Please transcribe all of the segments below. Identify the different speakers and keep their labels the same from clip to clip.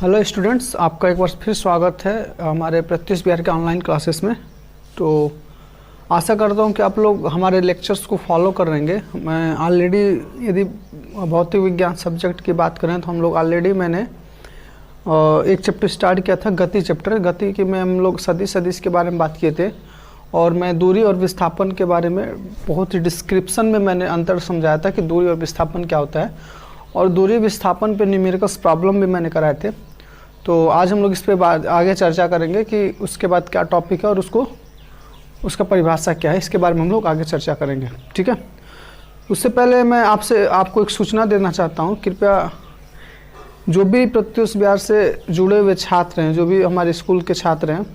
Speaker 1: Hello students, आपका एक बार फिर स्वागत है हमारे प्रत्युष बिहार के ऑनलाइन क्लासेस में। तो आशा करता हूं कि आप लोग हमारे लेक्चर्स को फॉलो कर रहेंगे। मैं ऑलरेडी यदि भौतिक विज्ञान सब्जेक्ट की बात करें तो हम लोग ऑलरेडी मैंने एक चैप्टर स्टार्ट किया था, गति चैप्टर। गति के में हम लोग सदिश के बारे में बात किए थे और मैं दूरी और विस्थापन के बारे में बहुत ही डिस्क्रिप्शन में मैंने अंतर समझाया था कि दूरी और विस्थापन क्या होता है, और दूरी विस्थापन पे न्यूमेरिकल्स प्रॉब्लम भी मैंने कराए थे। तो आज हम लोग इस पे आगे चर्चा करेंगे कि उसके बाद क्या टॉपिक है और उसका परिभाषा क्या है, इसके बारे में हम लोग आगे चर्चा करेंगे। ठीक है, उससे पहले मैं आपको एक सूचना देना चाहता हूँ। कृपया जो भी प्रत्युष बिहार से जुड़े हुए छात्र हैं, जो भी हमारे स्कूल के छात्र हैं,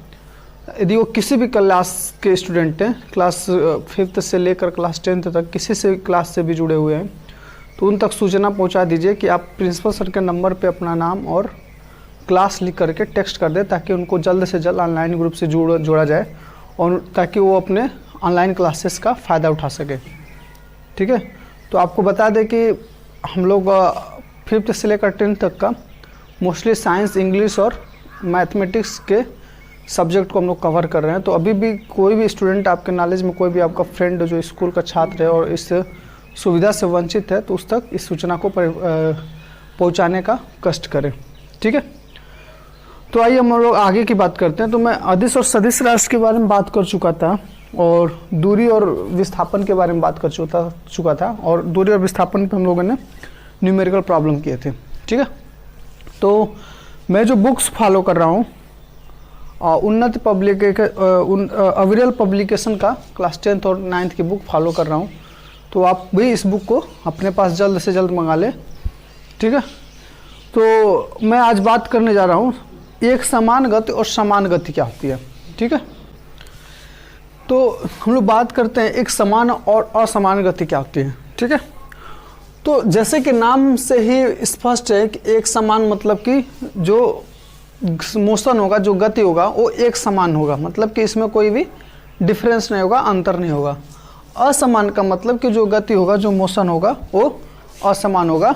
Speaker 1: यदि वो किसी भी क्लास के स्टूडेंट हैं, क्लास 5th से लेकर क्लास 10th तक किसी से क्लास से भी जुड़े हुए हैं, तो उन तक सूचना पहुंचा दीजिए कि आप प्रिंसिपल सर के नंबर पे अपना नाम और क्लास लिख करके टेक्स्ट कर दें, ताकि उनको जल्द से जल्द ऑनलाइन ग्रुप से जोड़ा जाए और ताकि वो अपने ऑनलाइन क्लासेस का फ़ायदा उठा सके। ठीक है, तो आपको बता दें कि हम लोग 5th से लेकर 10th तक का मोस्टली साइंस, इंग्लिश और मैथमेटिक्स के सब्जेक्ट को हम लोग कवर कर रहे हैं। तो अभी भी कोई भी स्टूडेंट आपके नॉलेज में, कोई भी आपका फ्रेंड जो स्कूल का छात्र है और इस सुविधा से वंचित है, तो उस तक इस सूचना को पहुंचाने का कष्ट करें। ठीक है, तो आइए हम लोग आगे की बात करते हैं। तो मैं अदिश और सदिश राशि के बारे में बात कर चुका था और दूरी और विस्थापन के बारे में बात कर चुका था, और दूरी और विस्थापन पे हम लोगों ने न्यूमेरिकल प्रॉब्लम किए थे। ठीक है, तो मैं जो बुक्स फॉलो कर रहा हूँ, उन्नत अविरल पब्लिकेशन का क्लास 10th और 9th की बुक फॉलो कर रहा हूँ। तो आप भी इस बुक को अपने पास जल्द से जल्द मंगा लें। ठीक है, तो मैं आज बात करने जा रहा हूँ एक समान गति और समान गति क्या होती है। ठीक है, तो हम लोग बात करते हैं एक समान और असमान गति क्या होती है। ठीक है, तो जैसे कि नाम से ही स्पष्ट है कि एक समान मतलब कि जो मोशन होगा, जो गति होगा वो एक समान होगा, मतलब कि इसमें कोई भी डिफरेंस नहीं होगा, अंतर नहीं होगा। असमान का मतलब कि जो गति होगा, जो मोशन होगा वो असमान होगा।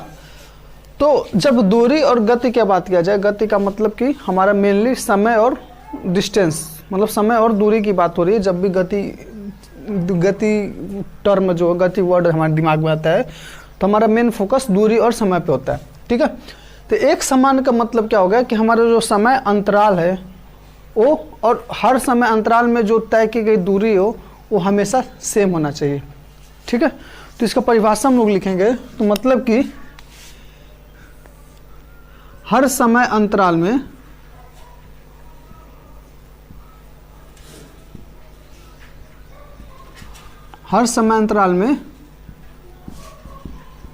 Speaker 1: तो जब दूरी और गति की बात किया जाए, गति का मतलब कि हमारा मेनली समय और डिस्टेंस, मतलब समय और दूरी की बात हो रही है। जब भी गति टर्म, जो गति वर्ड हमारे दिमाग में आता है, तो हमारा मेन फोकस दूरी और समय पे होता है। ठीक है, तो एक समान का मतलब क्या हो गया कि हमारा जो समय अंतराल है वो, और हर समय अंतराल में जो तय की गई दूरी हो वो हमेशा सेम होना चाहिए। ठीक है, तो इसका परिभाषा हम लोग लिखेंगे। तो मतलब कि हर समय अंतराल में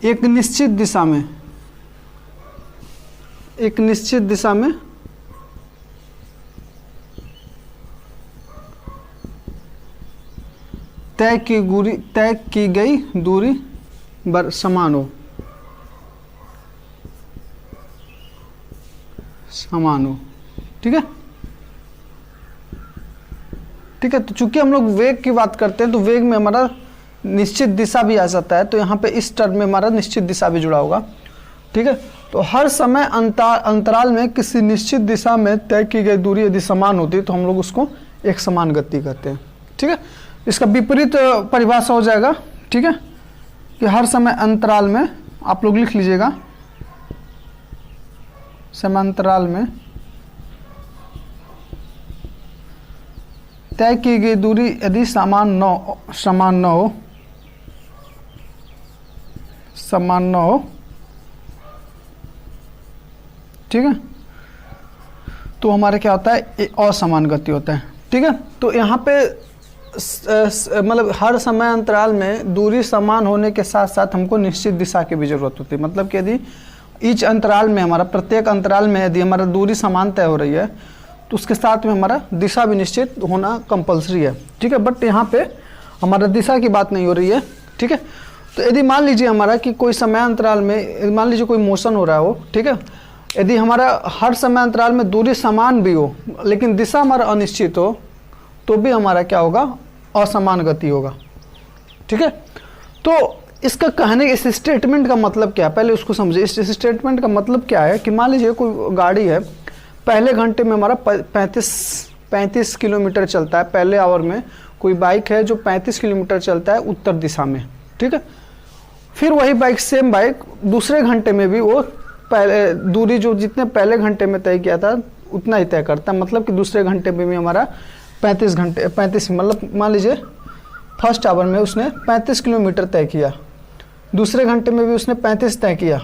Speaker 1: एक निश्चित दिशा में तय की गई दूरी समान हो। ठीक है, ठीक है। तो चूंकि हम लोग वेग की बात करते हैं, तो वेग में हमारा निश्चित दिशा भी आ जाता है, तो यहाँ पे इस टर्म में हमारा निश्चित दिशा भी जुड़ा होगा। ठीक है, तो हर समय अंतराल में किसी निश्चित दिशा में तय की गई दूरी यदि समान होती है तो हम लोग उसको एक समान गति कहते हैं। ठीक है, इसका विपरीत परिभाषा हो जाएगा। ठीक है, कि हर समय अंतराल में, आप लोग लिख लीजिएगा, समांतराल में तय की गई दूरी यदि समान न हो, ठीक है, तो हमारे क्या होता है, असमान गति होता है। ठीक है, तो यहाँ पे मतलब हर समय अंतराल में दूरी समान होने के साथ साथ हमको निश्चित दिशा की भी जरूरत होती है। मतलब कि यदि ईच अंतराल में, हमारा प्रत्येक अंतराल में यदि हमारा दूरी समान तय हो रही है, तो उसके साथ में हमारा दिशा भी निश्चित होना कंपलसरी है। ठीक है, बट यहाँ पे हमारा दिशा की बात नहीं हो रही है। ठीक है, तो यदि मान लीजिए हमारा कि कोई समय अंतराल में, मान लीजिए कोई मोशन हो रहा हो, ठीक है, यदि हमारा हर समय अंतराल में दूरी समान भी हो लेकिन दिशा हमारा अनिश्चित हो, तो भी हमारा क्या होगा, असमान गति होगा। ठीक है, तो इसका कहने इस स्टेटमेंट का मतलब क्या है, पहले उसको समझे। इस स्टेटमेंट का मतलब क्या है कि मान लीजिए कोई गाड़ी है, पहले घंटे में हमारा 35 किलोमीटर चलता है, पहले आवर में कोई बाइक है जो 35 किलोमीटर चलता है उत्तर दिशा में, ठीक है। फिर वही बाइक, सेम बाइक दूसरे घंटे में भी वो पहले दूरी जो जितने पहले घंटे में तय किया था उतना ही तय करता है। मतलब कि दूसरे घंटे में भी हमारा 35 मतलब मान लीजिए फर्स्ट आवर में उसने 35 किलोमीटर तय किया, दूसरे घंटे में भी उसने 35 तय किया,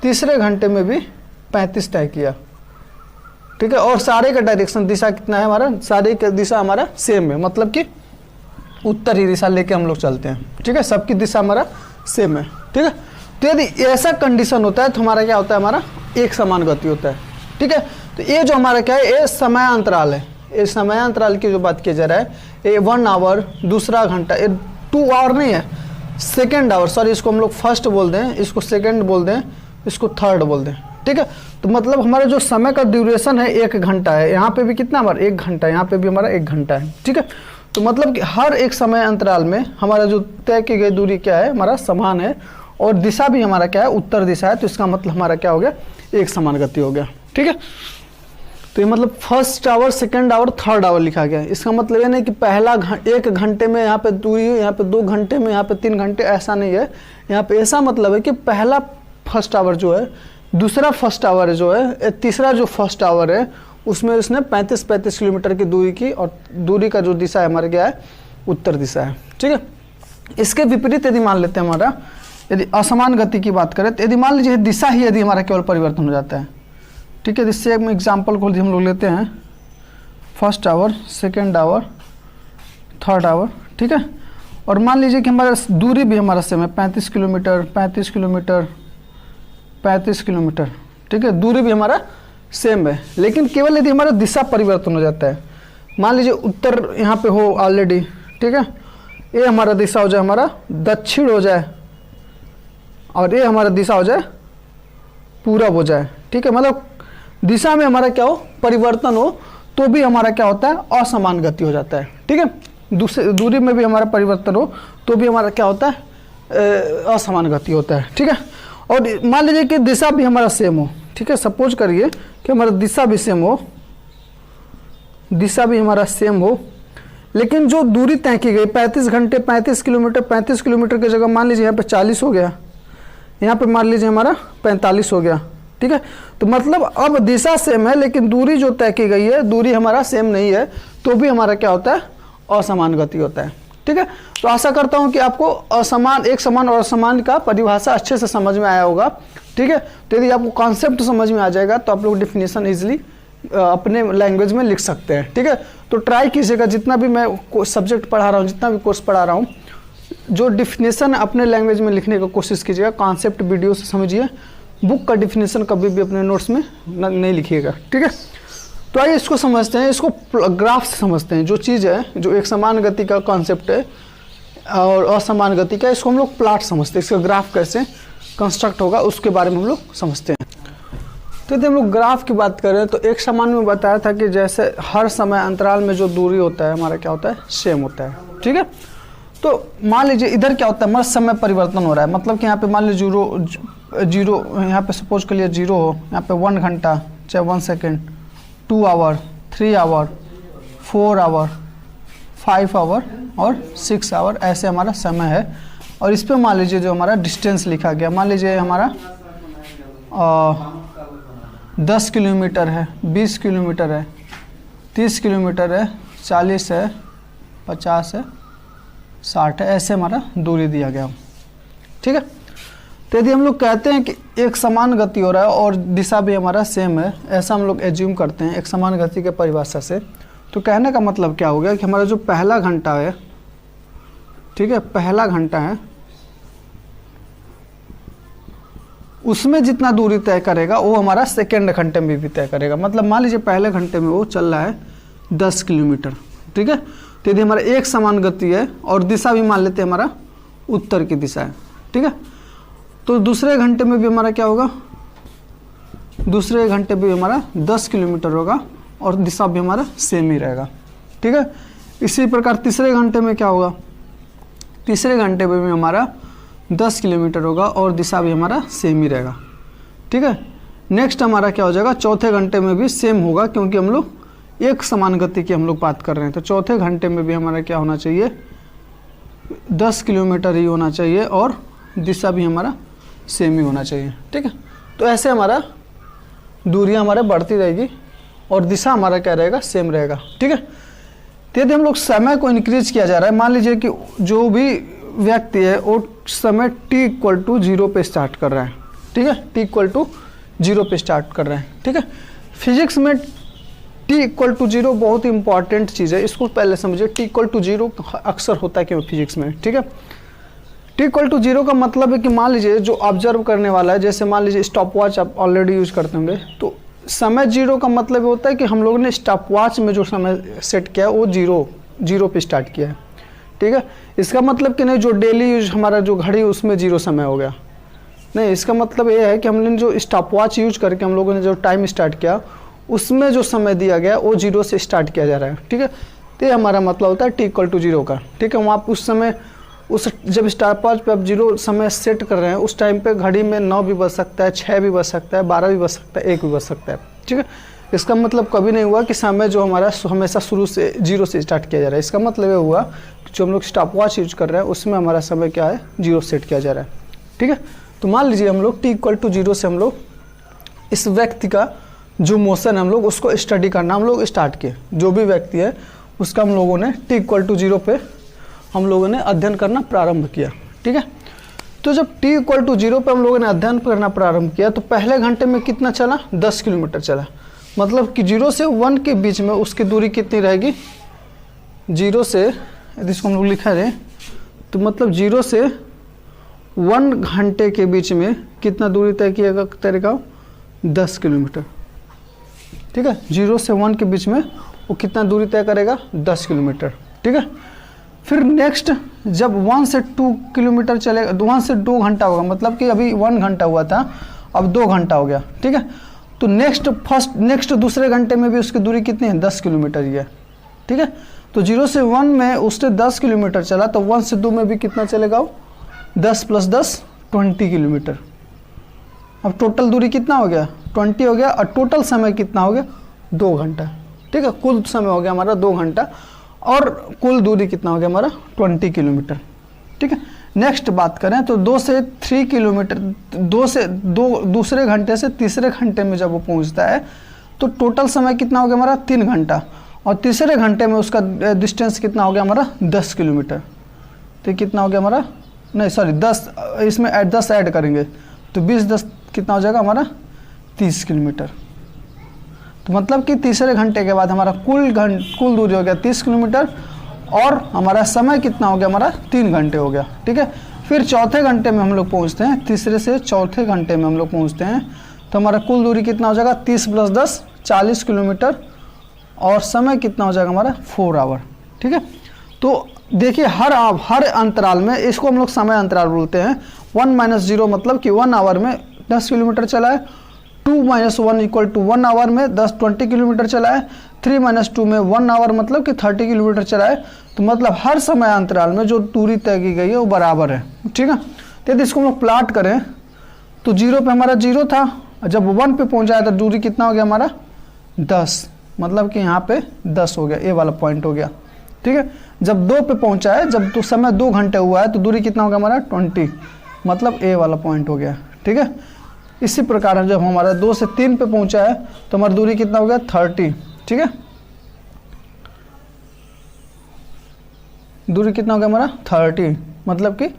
Speaker 1: तीसरे घंटे में भी 35 तय किया, ठीक है। और सारे का डायरेक्शन दिशा कितना है हमारा, सारे का दिशा हमारा सेम है, मतलब कि उत्तर ही दिशा लेके हम लोग चलते हैं, ठीक है। सबकी दिशा हमारा सेम है, ठीक है। तो यदि ऐसा कंडीशन होता है तो हमारा क्या होता है, हमारा एक समान गति होता है, ठीक है। तो ये जो हमारा क्या है, ये समयांतराल है। ये समयांतराल की जो बात किया जा रहा है, ये 1 आवर, दूसरा घंटा, ये 2 आवर नहीं है, सेकेंड आवर, सॉरी इसको हम लोग फर्स्ट बोल दें, इसको सेकेंड बोल दें, इसको थर्ड बोल दें, ठीक है। तो मतलब हमारा जो समय का ड्यूरेशन है 1 घंटा है, यहाँ पे भी कितना हमारा 1 घंटा है, यहाँ पे भी हमारा 1 घंटा है, ठीक है। तो मतलब कि हर एक समय अंतराल में हमारा जो तय की गई दूरी क्या है, हमारा समान है, और दिशा भी हमारा क्या है, उत्तर दिशा है। तो इसका मतलब हमारा क्या हो गया, एक समान गति हो गया, ठीक है। तो ये मतलब first hour, second hour, third hour लिखा गया है। इसका मतलब ये नहीं कि पहला 1 घंटे में यहाँ पे दूरी है, यहाँ पे 2 घंटे में, यहाँ पे 3 घंटे, ऐसा नहीं है। यहाँ पे ऐसा मतलब है कि पहला फर्स्ट आवर जो है, दूसरा फर्स्ट आवर जो है, तीसरा जो फर्स्ट आवर है, उसमें उसने 35 किलोमीटर की दूरी की, और दूरी का जो दिशा है हमारे क्या है, उत्तर दिशा है, ठीक है। इसके विपरीत यदि मान लेते हैं हमारा, यदि असमान गति की बात करें, तो यदि मान लीजिए दिशा ही यदि हमारा केवल परिवर्तन हो जाता है, ठीक है। इससे एक एग्जाम्पल को हम लोग लेते हैं, first hour, second hour, third hour, ठीक है। और मान लीजिए कि हमारा दूरी भी हमारा सेम है, 35 किलोमीटर, 35 किलोमीटर, 35 किलोमीटर, ठीक है। दूरी भी हमारा सेम है, लेकिन केवल यदि हमारा दिशा परिवर्तन हो जाता है, मान लीजिए उत्तर यहाँ पे हो ऑलरेडी, ठीक है, ये हमारा दिशा हो जाए हमारा दक्षिण हो जाए, और ये हमारा दिशा हो जाए पूरब हो जाए, ठीक है। मतलब दिशा में हमारा क्या हो, परिवर्तन हो, तो भी हमारा क्या होता है, असमान गति हो जाता है, ठीक है। दूसरे दूरी में भी हमारा परिवर्तन हो तो भी हमारा क्या होता है, असमान गति होता है, ठीक है। और मान लीजिए कि दिशा भी हमारा सेम हो, ठीक है। सपोज करिए कि हमारा दिशा भी सेम हो, दिशा भी हमारा सेम हो, लेकिन जो दूरी तय की गई 35 घंटे, 35 किलोमीटर की जगह मान लीजिए यहाँ पे 40 हो गया, यहाँ पे मान लीजिए हमारा 45 हो गया, ठीक है। तो मतलब अब दिशा सेम है, लेकिन दूरी जो तय की गई है, दूरी हमारा सेम नहीं है, तो भी हमारा क्या होता है, असमान गति होता है, ठीक है। तो आशा करता हूँ कि आपको असमान, एक समान और असमान का परिभाषा अच्छे से समझ में आया होगा, ठीक है। तो यदि आपको कॉन्सेप्ट समझ में आ जाएगा तो आप लोग डेफिनेशन इजीली अपने लैंग्वेज में लिख सकते हैं, ठीक है। तो ट्राई कीजिएगा, जितना भी मैं सब्जेक्ट पढ़ा रहा हूँ, जितना भी कोर्स पढ़ा रहा हूँ, जो डिफिनेशन अपने लैंग्वेज में लिखने की कोशिश कीजिएगा, कॉन्सेप्ट वीडियो से समझिए, बुक का डिफिनेशन कभी भी अपने नोट्स में नहीं लिखिएगा, ठीक है। तो आइए इसको समझते हैं, इसको ग्राफ से समझते हैं। जो चीज़ है, जो एक समान गति का कॉन्सेप्ट है और असमान गति का, इसको हम लोग प्लॉट समझते हैं, इसका ग्राफ कैसे कंस्ट्रक्ट होगा उसके बारे में हम लोग समझते हैं। तो यदि हम लोग ग्राफ की बात करें तो एक समान में बताया था कि जैसे हर समय अंतराल में जो दूरी होता है हमारा क्या होता है, सेम होता है, ठीक है। तो मान लीजिए इधर क्या होता है, हमारा समय परिवर्तन हो रहा है, मतलब कि यहाँ पे मान लीजिए जीरो, यहाँ पे सपोज कर लिए 0 हो, यहाँ पे 1 घंटा, चाहे 1 second, 2 hour, 3 hour, 4 hour, 5 hour और 6 आवर, ऐसे हमारा समय है। और इस पर मान लीजिए जो हमारा डिस्टेंस लिखा गया, मान लीजिए हमारा 10 किलोमीटर है, 20 किलोमीटर है, 30 किलोमीटर है, 40 है, 50 है, 60 है, ऐसे हमारा दूरी दिया गया, ठीक है। तो यदि हम लोग कहते हैं कि एक समान गति हो रहा है और दिशा भी हमारा सेम है, ऐसा हम लोग एज्यूम करते हैं एक समान गति के परिभाषा से, तो कहने का मतलब क्या हो गया कि हमारा जो पहला घंटा है, ठीक है, पहला घंटा है, उसमें जितना दूरी तय करेगा वो हमारा सेकेंड घंटे में भी तय करेगा। मतलब मान लीजिए पहले घंटे में वो चल रहा है 10 किलोमीटर, ठीक है। तो यदि हमारा एक समान गति है और दिशा भी मान लेते हैं हमारा उत्तर की दिशा है, ठीक है, तो दूसरे घंटे में भी हमारा क्या होगा, दूसरे घंटे भी हमारा 10 किलोमीटर होगा और दिशा भी हमारा सेम ही रहेगा, ठीक है। इसी प्रकार तीसरे घंटे में क्या होगा, तीसरे घंटे में भी हमारा 10 किलोमीटर होगा और दिशा भी हमारा सेम ही रहेगा। ठीक है, नेक्स्ट हमारा क्या हो जाएगा, चौथे घंटे में भी सेम होगा क्योंकि हम लोग एक समान गति की हम लोग बात कर रहे हैं। तो चौथे घंटे में भी हमारा क्या होना चाहिए, 10 किलोमीटर ही होना चाहिए और दिशा भी हमारा सेम ही होना चाहिए। ठीक है, तो ऐसे हमारा दूरियां हमारे बढ़ती रहेगी और दिशा हमारा क्या रहेगा, सेम रहेगा। ठीक है, तो यदि हम लोग समय को इंक्रीज किया जा रहा है, मान लीजिए कि जो भी व्यक्ति है वो समय t=0 पे स्टार्ट कर रहा है। ठीक है, t=0 पे स्टार्ट कर रहे हैं। ठीक है, फिजिक्स में t=0 बहुत ही इंपॉर्टेंट चीज़ है, इसको पहले समझिए। t=0 अक्सर होता है क्यों फिजिक्स में। ठीक है, t=0 का मतलब है कि मान लीजिए जो ऑब्जर्व करने वाला है, जैसे मान लीजिए स्टॉप वॉच आप ऑलरेडी यूज करते होंगे, तो समय 0 का मतलब होता है कि हम लोगों ने स्टॉप वॉच में जो समय सेट किया है वो जीरो पे स्टार्ट किया है। ठीक है, इसका मतलब कि नहीं जो डेली यूज हमारा जो घड़ी उसमें 0 समय हो गया, नहीं, इसका मतलब ये है कि हमने जो स्टॉप वॉच यूज करके हम लोगों ने जो टाइम स्टार्ट किया उसमें जो समय दिया गया वो 0 से स्टार्ट किया जा रहा है। ठीक है, तो ये हमारा मतलब होता है t=0 का। ठीक है, वहाँ उस समय जब स्टॉप वॉच पे आप 0 समय सेट कर रहे हैं उस टाइम पे घड़ी में 9 भी बज सकता है, 6 भी बज सकता है, 12 भी बज सकता है, 1 भी बज सकता है। ठीक है, इसका मतलब कभी नहीं हुआ कि समय जो हमारा हमेशा शुरू से 0 से स्टार्ट किया जा रहा है। इसका मतलब ये हुआ कि जो हम लोग स्टॉप वॉच यूज कर रहे हैं उसमें हमारा समय क्या है, 0 सेट किया जा रहा है। ठीक है, तो मान लीजिए हम लोग t=0 से हम लोग इस व्यक्ति का जो मोशन हम लोग उसको स्टडी करना हम लोग स्टार्ट किए। जो भी व्यक्ति है उसका हम लोगों ने t=0 पे हम लोगों ने अध्ययन करना प्रारंभ किया। ठीक है, तो जब t=0 पे हम लोगों ने अध्ययन करना प्रारंभ किया तो पहले घंटे में कितना चला, 10 किलोमीटर चला। मतलब कि 0 से 1 के बीच में उसकी दूरी कितनी रहेगी, 0 से, यदि इसको हम लोग लिखा जाए तो मतलब 0 से 1 घंटे के बीच में कितना दूरी तय किया करेगा, 10 किलोमीटर। ठीक है, 0 से 1 के बीच में वो कितना दूरी तय करेगा, 10 किलोमीटर। ठीक है, फिर नेक्स्ट जब 1 से 2 किलोमीटर चलेगा, 1 से 2 घंटा होगा, मतलब कि अभी 1 घंटा हुआ था अब 2 घंटा हो गया। ठीक है, तो नेक्स्ट दूसरे घंटे में भी उसकी दूरी कितनी है, 10 किलोमीटर ही है। ठीक है, तो 0 से 1 में उसने 10 किलोमीटर चला, तो 1 से 2 में भी कितना चलेगा वो, 10 + 10 20 किलोमीटर। अब टोटल दूरी कितना हो गया, 20 हो गया, और टोटल समय कितना हो गया, 2 घंटा। ठीक है, कुल समय हो गया हमारा 2 घंटा और कुल दूरी कितना हो गया हमारा, 20 किलोमीटर। ठीक है, नेक्स्ट बात करें तो 2 से 3 किलोमीटर, 2 दूसरे घंटे से तीसरे घंटे में जब वो पहुंचता है तो टोटल समय कितना हो गया हमारा, 3 घंटा, और तीसरे घंटे में उसका डिस्टेंस कितना हो गया हमारा, 10 किलोमीटर। तो कितना हो गया हमारा, नहीं सॉरी 10, इसमें 10 ऐड करेंगे तो 20 कितना हो जाएगा हमारा, 30 किलोमीटर। तो मतलब कि तीसरे घंटे के बाद हमारा कुल दूरी हो गया 30 किलोमीटर और हमारा समय कितना हो गया हमारा, 3 घंटे हो गया। ठीक है, फिर चौथे घंटे में हम लोग पहुंचते हैं, तीसरे से चौथे घंटे में हम लोग पहुंचते हैं तो हमारा कुल दूरी कितना हो जाएगा, 30 + 10 40 किलोमीटर और समय कितना हो जाएगा हमारा, 4 आवर। ठीक है, तो देखिए हर अंतराल में, इसको हम लोग समय अंतराल बोलते हैं। 1 - 0 मतलब कि 1 आवर में 10 किलोमीटर चला है, 2 - 1 = 1 आवर में 20 किलोमीटर चला है, 3 - 2 में 1 आवर मतलब कि 30 किलोमीटर चला है। तो मतलब हर समय अंतराल में जो दूरी तय की गई है वो बराबर है। ठीक है, तो यदि इसको हम लोग प्लाट करें तो 0 पे हमारा 0 था, जब 1 पे पहुंचा तो दूरी कितना हो गया हमारा, 10, मतलब कि यहाँ पे 10 हो गया, ये वाला पॉइंट हो गया। ठीक है, जब 2 पे पहुंचा है, जब तो समय 2 घंटे हुआ है तो दूरी कितना हो गया हमारा, 20, मतलब ए वाला पॉइंट हो गया। ठीक है, इसी प्रकार जब हमारा 2 से 3 पे पहुंचा है तो हमारी दूरी कितना हो गया, 30। ठीक है, दूरी कितना हो गया हमारा, 30, मतलब कि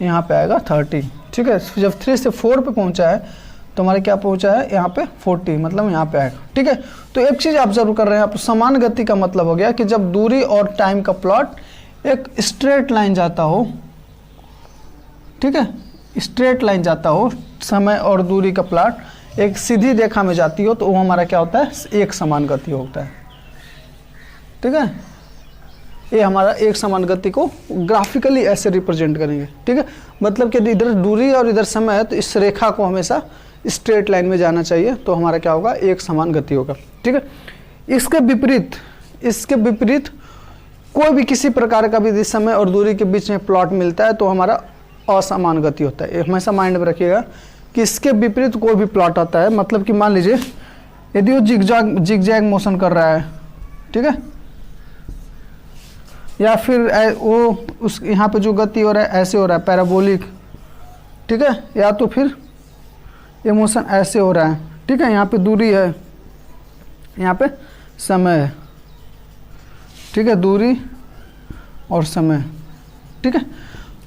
Speaker 1: यहाँ पे आएगा 30। ठीक है, जब 3 से 4 पे पहुंचा है तो हमारे क्या पहुंचा है, यहाँ पे 40, मतलब यहाँ पे आएगा। ठीक है, तो एक चीज़ ऑब्जर्व कर रहे हैं आप, समान गति का मतलब हो गया कि जब दूरी और टाइम का प्लॉट एक स्ट्रेट लाइन जाता हो, ठीक है, स्ट्रेट लाइन जाता हो, समय और दूरी का प्लॉट एक सीधी रेखा में जाती हो, तो वो हमारा क्या होता है, एक समान गति होता है। ठीक है, ये हमारा एक समान गति को ग्राफिकली ऐसे रिप्रेजेंट करेंगे। ठीक है, मतलब कि इधर दूरी और इधर समय है तो इस रेखा को हमेशा स्ट्रेट लाइन में जाना चाहिए, तो हमारा क्या होगा, एक समान गति होगा। ठीक है, इसके विपरीत कोई भी किसी प्रकार का भी समय और दूरी के बीच में प्लॉट मिलता है तो हमारा असमान गति होता है। हमेशा माइंड में रखिएगा कि इसके विपरीत कोई भी प्लॉट आता है, मतलब कि मान लीजिए यदि वो जिगजैग मोशन कर रहा है, ठीक है, या फिर वो उस यहाँ पे जो गति हो रहा है ऐसे हो रहा है पैराबोलिक, ठीक है, या तो फिर ये मोशन ऐसे हो रहा है, ठीक है, यहाँ पे दूरी है, यहाँ पे समय है, ठीक है, दूरी और समय, ठीक है।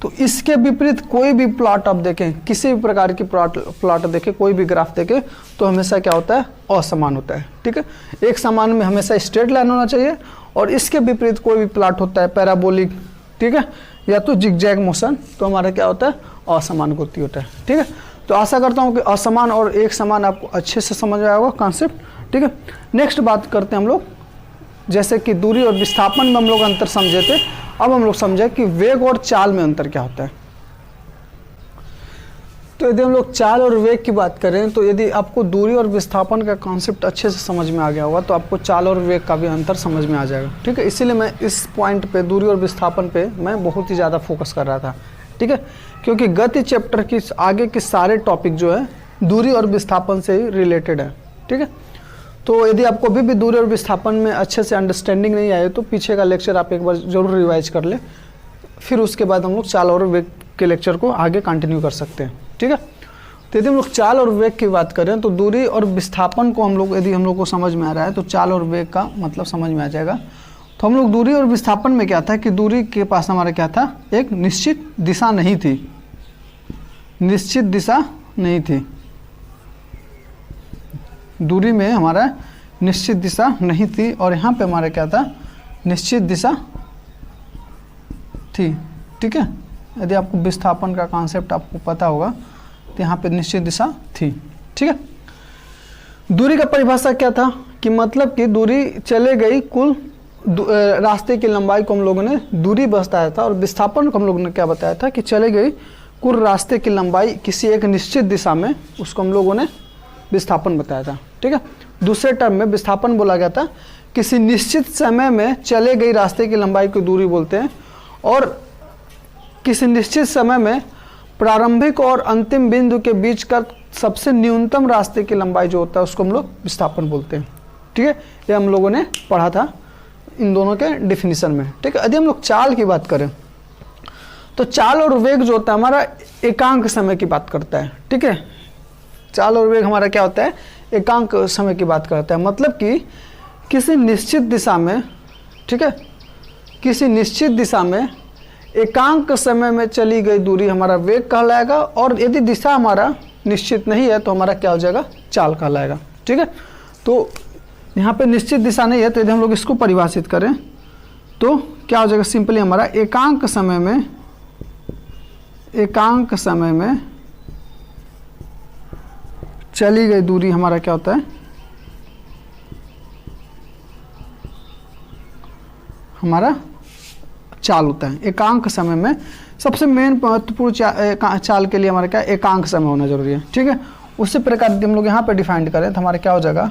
Speaker 1: तो इसके विपरीत कोई भी प्लॉट आप देखें, किसी भी प्रकार की प्लॉट देखें, कोई भी ग्राफ देखें, तो हमेशा क्या होता है, असमान होता है, ठीक है। एक समान में हमेशा स्ट्रेट लाइन होना चाहिए, और इसके विपरीत कोई भी प्लॉट होता है पैराबोलिक, ठीक है, या तो जिगजैग मोशन, तो हमारा क्या होता है, असमान गति होता है, ठीक है। तो आशा करता हूँ कि असमान और एक समान आपको अच्छे से समझ आया होगा कॉन्सेप्ट, ठीक है। नेक्स्ट बात करते हैं हम लोग, जैसे कि दूरी और विस्थापन में हम लोग अंतर समझे थे, अब हम लोग समझे कि वेग और चाल में अंतर क्या होता है। तो यदि हम लोग चाल और वेग की बात करें, तो यदि आपको दूरी और विस्थापन का कॉन्सेप्ट अच्छे से समझ में आ गया होगा, तो आपको चाल और वेग का भी अंतर समझ में आ जाएगा, ठीक है। इसीलिए मैं इस पॉइंट पे, दूरी और विस्थापन पे मैं बहुत ही ज़्यादा फोकस कर रहा था, ठीक है, क्योंकि गति चैप्टर की आगे के सारे टॉपिक जो है दूरी और विस्थापन से ही रिलेटेड है, ठीक है। तो यदि आपको अभी भी दूरी और विस्थापन में अच्छे से अंडरस्टैंडिंग नहीं आए, तो पीछे का लेक्चर आप एक बार जरूर रिवाइज कर ले, फिर उसके बाद हम लोग चाल और वेग के लेक्चर को आगे कंटिन्यू कर सकते हैं, ठीक है। तो यदि हम लोग चाल और वेग की बात करें, तो दूरी और विस्थापन को हम लोग, यदि हम लोग को समझ में आ रहा है, तो चाल और वेग का मतलब समझ में आ जाएगा। तो हम लोग दूरी और विस्थापन में क्या था कि दूरी के पास हमारा क्या था, एक निश्चित दिशा नहीं थी, निश्चित दिशा नहीं थी, दूरी में हमारा निश्चित दिशा नहीं थी, और यहाँ पे हमारा क्या था, निश्चित दिशा थी, ठीक है। यदि आपको विस्थापन का कॉन्सेप्ट आपको पता होगा, तो यहाँ पे निश्चित दिशा थी, ठीक है। दूरी का परिभाषा क्या था कि मतलब कि दूरी चले गई कुल रास्ते की लंबाई को हम लोगों ने दूरी बताया था, और विस्थापन को हम लोगों ने क्या बताया था कि चले गई कुल रास्ते की लंबाई किसी एक निश्चित दिशा में, उसको हम लोगों ने विस्थापन बताया था, ठीक है। दूसरे टर्म में विस्थापन बोला गया था किसी निश्चित समय में चले गई रास्ते की लंबाई को दूरी बोलते हैं, और किसी निश्चित समय में प्रारंभिक और अंतिम बिंदु के बीच का सबसे न्यूनतम रास्ते की लंबाई जो होता है उसको हम लोग विस्थापन बोलते हैं, ठीक है। ये हम लोगों ने पढ़ा था इन दोनों के डिफिनीशन में, ठीक है। यदि हम लोग चाल की बात करें, तो चाल और वेग जो होता है हमारा एकांक समय की बात करता है, ठीक है। चाल और वेग हमारा क्या होता है, एकांक समय की बात करता है, मतलब कि किसी निश्चित दिशा में, ठीक है, किसी निश्चित दिशा में एकांक समय में चली गई दूरी हमारा वेग कहलाएगा, और यदि दिशा हमारा निश्चित नहीं है तो हमारा क्या हो जाएगा, चाल कहलाएगा, ठीक है। तो यहाँ पे निश्चित दिशा नहीं है, तो यदि हम लोग इसको परिभाषित करें तो क्या हो जाएगा, सिंपली हमारा एकांक समय में चली गई दूरी हमारा क्या होता है, हमारा चाल होता है। एकांक समय में सबसे मेन महत्वपूर्ण चाल के लिए हमारा क्या, एकांक समय होना जरूरी है, ठीक है। उसी प्रकार हम लोग यहाँ पे डिफाइन करें तो हमारा क्या हो जाएगा,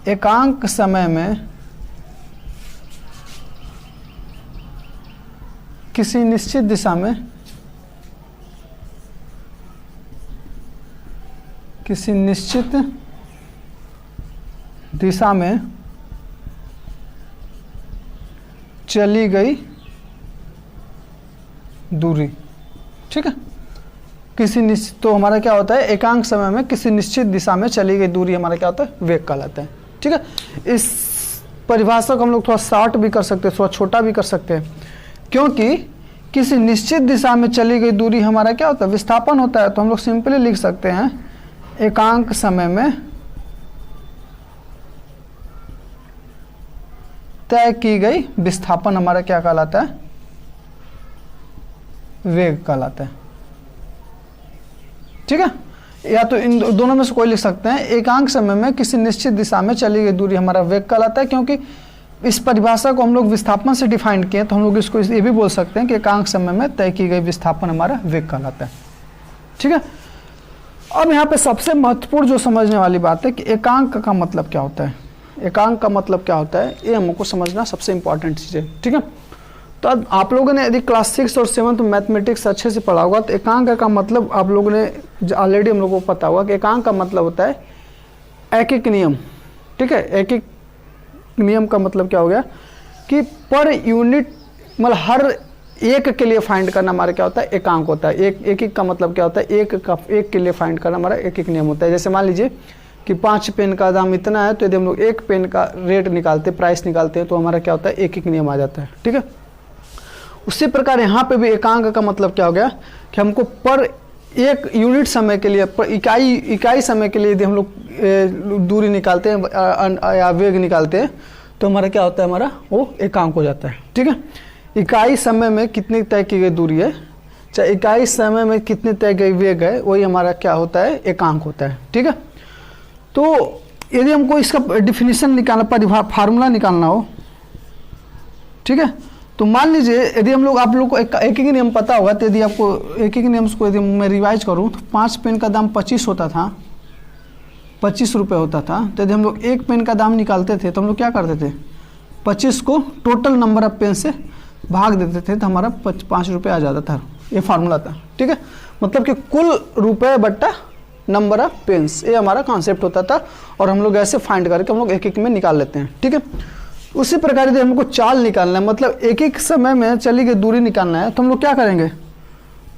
Speaker 1: एकांक समय में किसी निश्चित दिशा में, किसी निश्चित दिशा में चली गई दूरी, ठीक है। किसी निश्चित, तो हमारा क्या होता है, एकांक समय में किसी निश्चित दिशा में चली गई दूरी हमारा क्या होता है, वेग कहलाता है, ठीक है। इस परिभाषा को हम लोग थोड़ा शॉर्ट भी कर सकते हैं, थोड़ा छोटा भी कर सकते हैं, क्योंकि किसी निश्चित दिशा में चली गई दूरी हमारा क्या होता है, विस्थापन होता है। तो हम लोग सिंपली लिख सकते हैं एकांक समय में तय की गई विस्थापन हमारा क्या कहलाता है, वेग कहलाता है, ठीक है। या तो इन दोनों में से कोई लिख सकते हैं, एकांक समय में किसी निश्चित दिशा में चली गई दूरी हमारा वेग कहलाता है, क्योंकि इस परिभाषा को हम लोग विस्थापन से डिफाइन किए, तो हम लोग इसको ये भी बोल सकते हैं कि एकांक समय में तय की गई विस्थापन हमारा वेग कहलाता है, ठीक है। अब यहाँ पे सबसे महत्वपूर्ण जो समझने वाली बात है कि एकांक का मतलब क्या होता है, एकांक का मतलब क्या होता है, ये हमको समझना सबसे इंपॉर्टेंट चीज़ है, ठीक है। तो अब आप लोगों ने यदि क्लास 6 और 7 मैथमेटिक्स अच्छे से पढ़ा होगा तो एकांक का मतलब आप लोगों ने ऑलरेडी हम लोगों को पता होगा कि एकांक का मतलब होता है एक एक नियम। ठीक है, एक एक नियम का मतलब क्या हो गया कि पर यूनिट मतलब हर एक के लिए फाइंड करना हमारा क्या होता है, एकांक होता है। एक एक का मतलब क्या होता है, एक के लिए फाइंड करना हमारा एक एक नियम होता है। जैसे मान लीजिए कि 5 पेन का दाम इतना है, तो यदि हम लोग एक पेन का रेट निकालते, प्राइस निकालते हैं, तो हमारा क्या होता है, एक एक नियम आ जाता है। ठीक है, उसी प्रकार यहाँ पे भी एकांक का मतलब क्या हो गया कि हमको पर एक यूनिट समय के लिए, पर इकाई समय के लिए यदि हम लोग दूरी निकालते हैं या वेग निकालते हैं, तो हमारा क्या होता है, हमारा वो एकांक हो जाता है। ठीक है, इकाई समय में कितनी तय की गई दूरी है, चाहे इकाई समय में कितनी तय की गई वेग है, वही हमारा क्या होता है, एकांक होता है। ठीक है, तो यदि हमको इसका डिफिनीशन निकालना, फार्मूला निकालना हो, ठीक है, तो मान लीजिए यदि हम लोग, आप लोग को एक एक नियम पता होगा, तो यदि आपको एक एक नियम को यदि मैं रिवाइज करूँ तो 5 पेन का दाम 25 होता था, 25 रुपये होता था। तो यदि हम लोग एक पेन का दाम निकालते थे तो हम लोग क्या करते थे, 25 को टोटल नंबर ऑफ पेन से भाग देते थे, तो हमारा 5 रुपये आ जाता था। ये फार्मूला था। ठीक है, मतलब कि कुल रुपये बट्टा नंबर ऑफ पेन्स, ये हमारा कॉन्सेप्ट होता था, और हम लोग ऐसे फाइंड करके हम लोग एक एक में निकाल लेते हैं। ठीक है, उसी प्रकार यदि हमको चाल निकालना है, मतलब एक एक समय में चली गई दूरी निकालना है, तो हम लोग क्या करेंगे,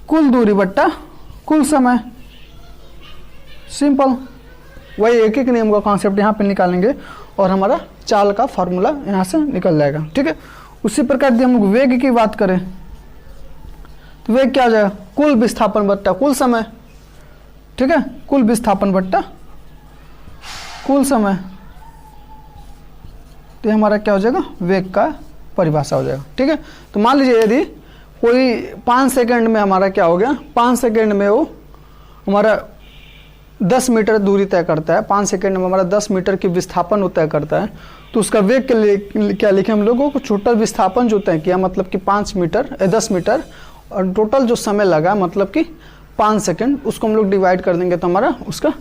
Speaker 1: कुल दूरी बट्टा कुल समय, सिंपल। वही एक एक नियम का कॉन्सेप्ट यहाँ पे निकालेंगे और हमारा चाल का फार्मूला यहाँ से निकल जाएगा। ठीक है, उसी प्रकार यदि हम लोग वेग की बात करें तो वेग क्या हो जाएगा, कुल विस्थापन बट्टा कुल समय। ठीक है, कुल विस्थापन बट्टा कुल समय, तो हमारा क्या हो जाएगा, वेग का परिभाषा हो जाएगा। ठीक है, तो मान लीजिए यदि कोई 5 सेकंड में हमारा क्या हो गया, 5 सेकंड में वो हमारा 10 मीटर दूरी तय करता है, 5 सेकंड में हमारा 10 मीटर की विस्थापन वो तय करता है, तो उसका वेग के लिए क्या लिखे हम लोगों को, टोटल विस्थापन जो तय किया, मतलब कि 10 मीटर, और टोटल जो समय लगा मतलब कि 5 सेकंड, उसको हम लोग डिवाइड कर देंगे, तो हमारा उसका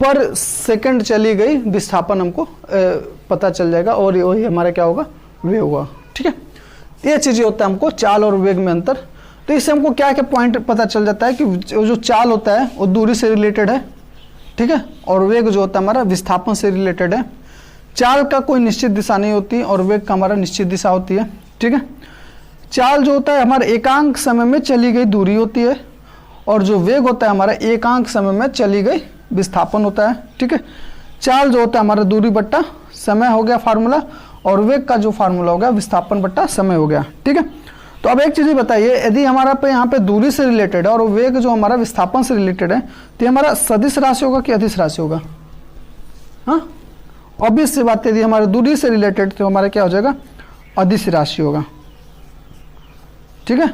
Speaker 1: पर सेकंड चली गई विस्थापन हमको पता चल जाएगा, और वही हमारा क्या होगा, वेग होगा। ठीक है, ये चीज़ें होता है हमको चाल और वेग में अंतर। तो इससे हमको क्या क्या पॉइंट पता चल जाता है कि जो चाल होता है वो दूरी से रिलेटेड है। ठीक है, और वेग जो होता है हमारा विस्थापन से रिलेटेड है। चाल का कोई निश्चित दिशा नहीं होती और वेग का हमारा निश्चित दिशा होती है। ठीक है, चाल जो होता है हमारा एकांक समय में चली गई दूरी होती है, और जो वेग होता है हमारा एकांक समय में चली गई विस्थापन होता है। ठीक है, चाल जो होता है हमारा दूरी बट्टा समय हो गया फार्मूला, और वेग का जो फार्मूला हो गया विस्थापन बट्टा समय हो गया। ठीक है, तो अब एक चीज़ बताइए, यदि हमारा पे यहाँ पे दूरी से रिलेटेड है और वेग जो हमारा विस्थापन से रिलेटेड है, तो ये हमारा सदिश राशि होगा कि अदिश राशि होगा? हाँ, ऑब्वियस सी बात है, यदि हमारा दूरी से रिलेटेड तो हमारा क्या हो जाएगा, अदिश राशि होगा। ठीक है,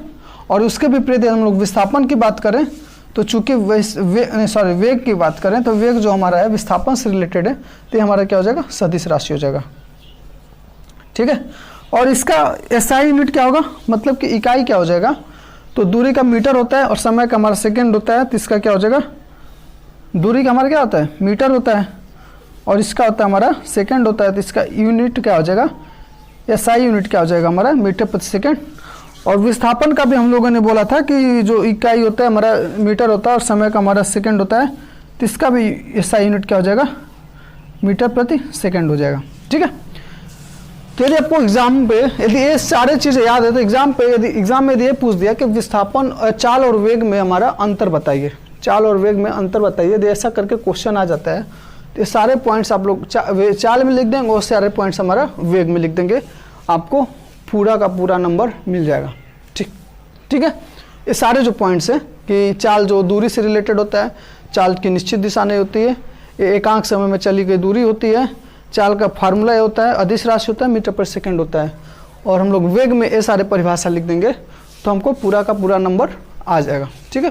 Speaker 1: और उसके विपरीत हम लोग विस्थापन की बात करें तो चूंकि वेग की बात करें तो वेग जो हमारा है विस्थापन से रिलेटेड है, तो हमारा क्या हो जाएगा, सदिश राशि हो जाएगा। ठीक है, और इसका एसआई यूनिट क्या होगा, मतलब कि इकाई क्या हो जाएगा, तो दूरी का मीटर होता है और समय का हमारा सेकंड होता है, तो इसका क्या हो जाएगा, दूरी का हमारा क्या होता है, मीटर होता है, और इसका होता है हमारा सेकंड होता है, तो इसका यूनिट क्या हो जाएगा, एसआई यूनिट क्या हो जाएगा हमारा, मीटर प्रति सेकंड। और विस्थापन का भी हम लोगों ने बोला था कि जो इकाई होता है हमारा मीटर होता है और समय का हमारा सेकंड होता है, तो इसका भी एसआई यूनिट क्या हो जाएगा, मीटर प्रति सेकंड हो जाएगा। ठीक है, तो यदि आपको एग्जाम पे यदि ये सारे चीज़ें याद है, तो एग्जाम में यदि ये पूछ दिया कि विस्थापन चाल और वेग में हमारा अंतर बताइए, चाल और वेग में अंतर बताइए, यदि ऐसा करके क्वेश्चन आ जाता है, तो ये सारे पॉइंट्स आप लोग चाल में लिख देंगे और सारे पॉइंट्स हमारा वेग में लिख देंगे, आपको पूरा का पूरा नंबर मिल जाएगा। ठीक है, ये सारे जो पॉइंट्स हैं कि चाल जो दूरी से रिलेटेड होता है, चाल की निश्चित दिशा नहीं होती है, ये एकांक समय में चली गई दूरी होती है, चाल का फार्मूला ये होता है, अदिश राशि होता है, मीटर पर सेकंड होता है, और हम लोग वेग में ये सारे परिभाषा लिख देंगे, तो हमको पूरा का पूरा नंबर आ जाएगा। ठीक है,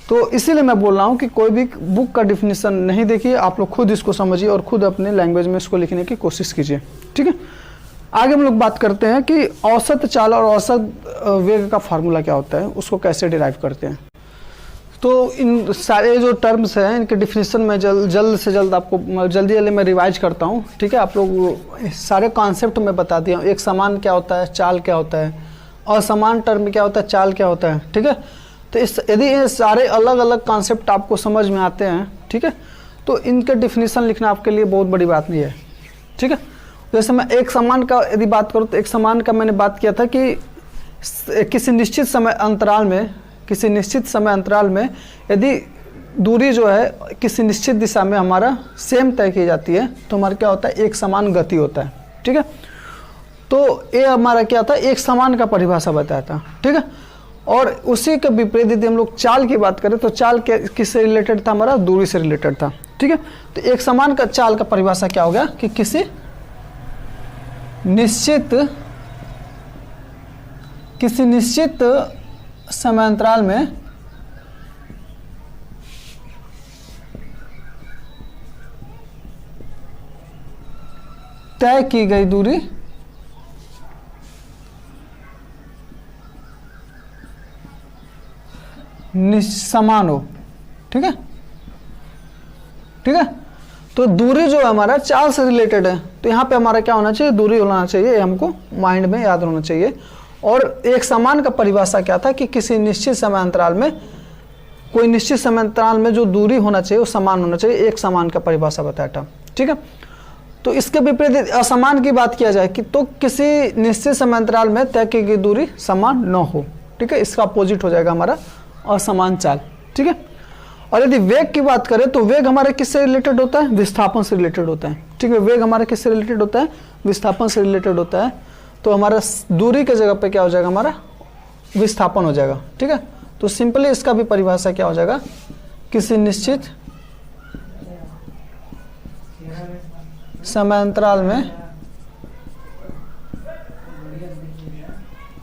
Speaker 1: तो इसीलिए मैं बोल रहा हूँ कि कोई भी बुक का डिफिनीशन नहीं देखिए, आप लोग खुद इसको समझिए और खुद अपने लैंग्वेज में इसको लिखने की कोशिश कीजिए। ठीक है, आगे हम लोग बात करते हैं कि औसत चाल और औसत वेग का फार्मूला क्या होता है, उसको कैसे डिराइव करते हैं। तो इन सारे जो टर्म्स हैं इनके डिफिनीशन में जल्द से जल्द आपको जल्दी मैं रिवाइज करता हूँ। ठीक है, आप लोग सारे कॉन्सेप्ट में बता दिया, एक समान क्या होता है, चाल क्या होता है, असमान टर्म क्या होता है, चाल क्या होता है, ठीक है। तो इस यदि ये सारे अलग अलग कॉन्सेप्ट आपको समझ में आते हैं, ठीक है, तो इनके डिफिनीशन लिखना आपके लिए बहुत बड़ी बात नहीं है, ठीक है। जैसे मैं एक समान का यदि बात करूँ तो एक समान का मैंने बात किया था कि किसी निश्चित समय अंतराल में यदि दूरी जो है किसी निश्चित दिशा में हमारा सेम तय की जाती है तो हमारा क्या होता है, एक समान गति होता है, ठीक है। तो ये हमारा क्या था, एक समान का परिभाषा बताया था, ठीक है। और उसी के विपरीत यदि हम लोग चाल की बात करें तो चाल किससे रिलेटेड था, हमारा दूरी से रिलेटेड था, ठीक है। तो एक समान का चाल का परिभाषा क्या हो गया कि किसी निश्चित समयांतराल में तय की गई दूरी समान हो, ठीक है, ठीक है। तो दूरी जो है हमारा चाल से रिलेटेड है, तो यहाँ पे हमारा क्या होना चाहिए, दूरी होना चाहिए, ये हमको माइंड में याद होना चाहिए। और एक समान का परिभाषा क्या था कि किसी निश्चित समयांतराल में, कोई निश्चित समयांतराल में जो दूरी होना चाहिए वो समान होना चाहिए, एक समान का परिभाषा बताया था, ठीक है। तो इसके विपरीत असमान की बात किया जाए कि तो किसी निश्चित समयांतराल में तय की गई दूरी समान न हो, ठीक है, इसका अपोजिट हो जाएगा हमारा असमान चाल, ठीक है। और यदि वेग की बात करें तो वेग हमारे किससे रिलेटेड होता है, विस्थापन से रिलेटेड होता है, ठीक है। वेग हमारे किससे रिलेटेड होता है, विस्थापन से रिलेटेड होता है। तो हमारा दूरी के जगह पे क्या हो जाएगा, हमारा विस्थापन हो जाएगा, ठीक है। तो सिंपली इसका भी परिभाषा क्या हो जाएगा, किसी निश्चित समयांतराल में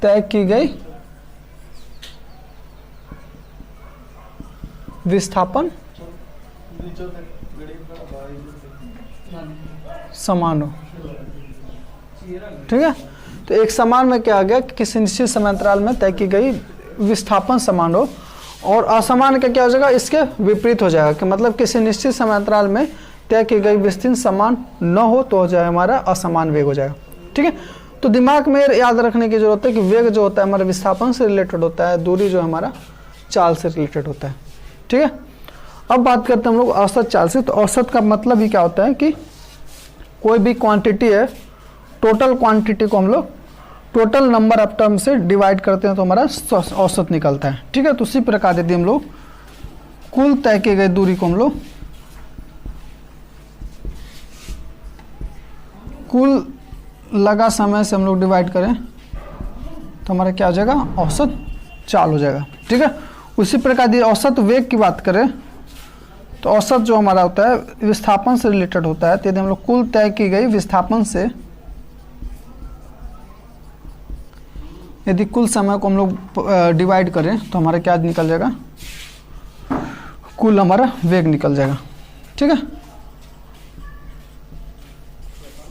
Speaker 1: तय की गई विस्थापन समान हो, ठीक है। तो एक समान में क्या आ गया कि किसी निश्चित समयांतराल में तय की गई विस्थापन समान हो, और असमान का क्या हो जाएगा, इसके विपरीत हो जाएगा कि मतलब किसी निश्चित समयांतराल में तय की गई विस्तीर्ण समान न हो तो हो जाए हमारा असमान वेग हो जाएगा, ठीक है। तो दिमाग में याद रखने की जरूरत है कि वेग जो होता है हमारा विस्थापन से रिलेटेड होता है, दूरी जो हमारा चाल से रिलेटेड होता है, ठीक है। अब बात करते हैं हम लोग औसत चाल से। तो औसत का मतलब ही क्या होता है कि कोई भी क्वांटिटी है, टोटल क्वांटिटी को हम लोग टोटल नंबर ऑफ टर्म से डिवाइड करते हैं तो हमारा औसत निकलता है, ठीक है। तो उसी प्रकार यदि हम लोग कुल तय की गई दूरी को हम लोग कुल लगा समय से हम लोग डिवाइड करें तो हमारा क्या हो जाएगा, औसत चाल हो जाएगा, ठीक है। उसी प्रकार यदि औसत वेग की बात करें तो औसत जो हमारा होता है विस्थापन से रिलेटेड होता है। तो यदि हम लोग कुल तय की गई विस्थापन से यदि कुल समय को हम लोग डिवाइड करें तो हमारा क्या निकल जाएगा, कुल हमारा वेग निकल जाएगा, ठीक है।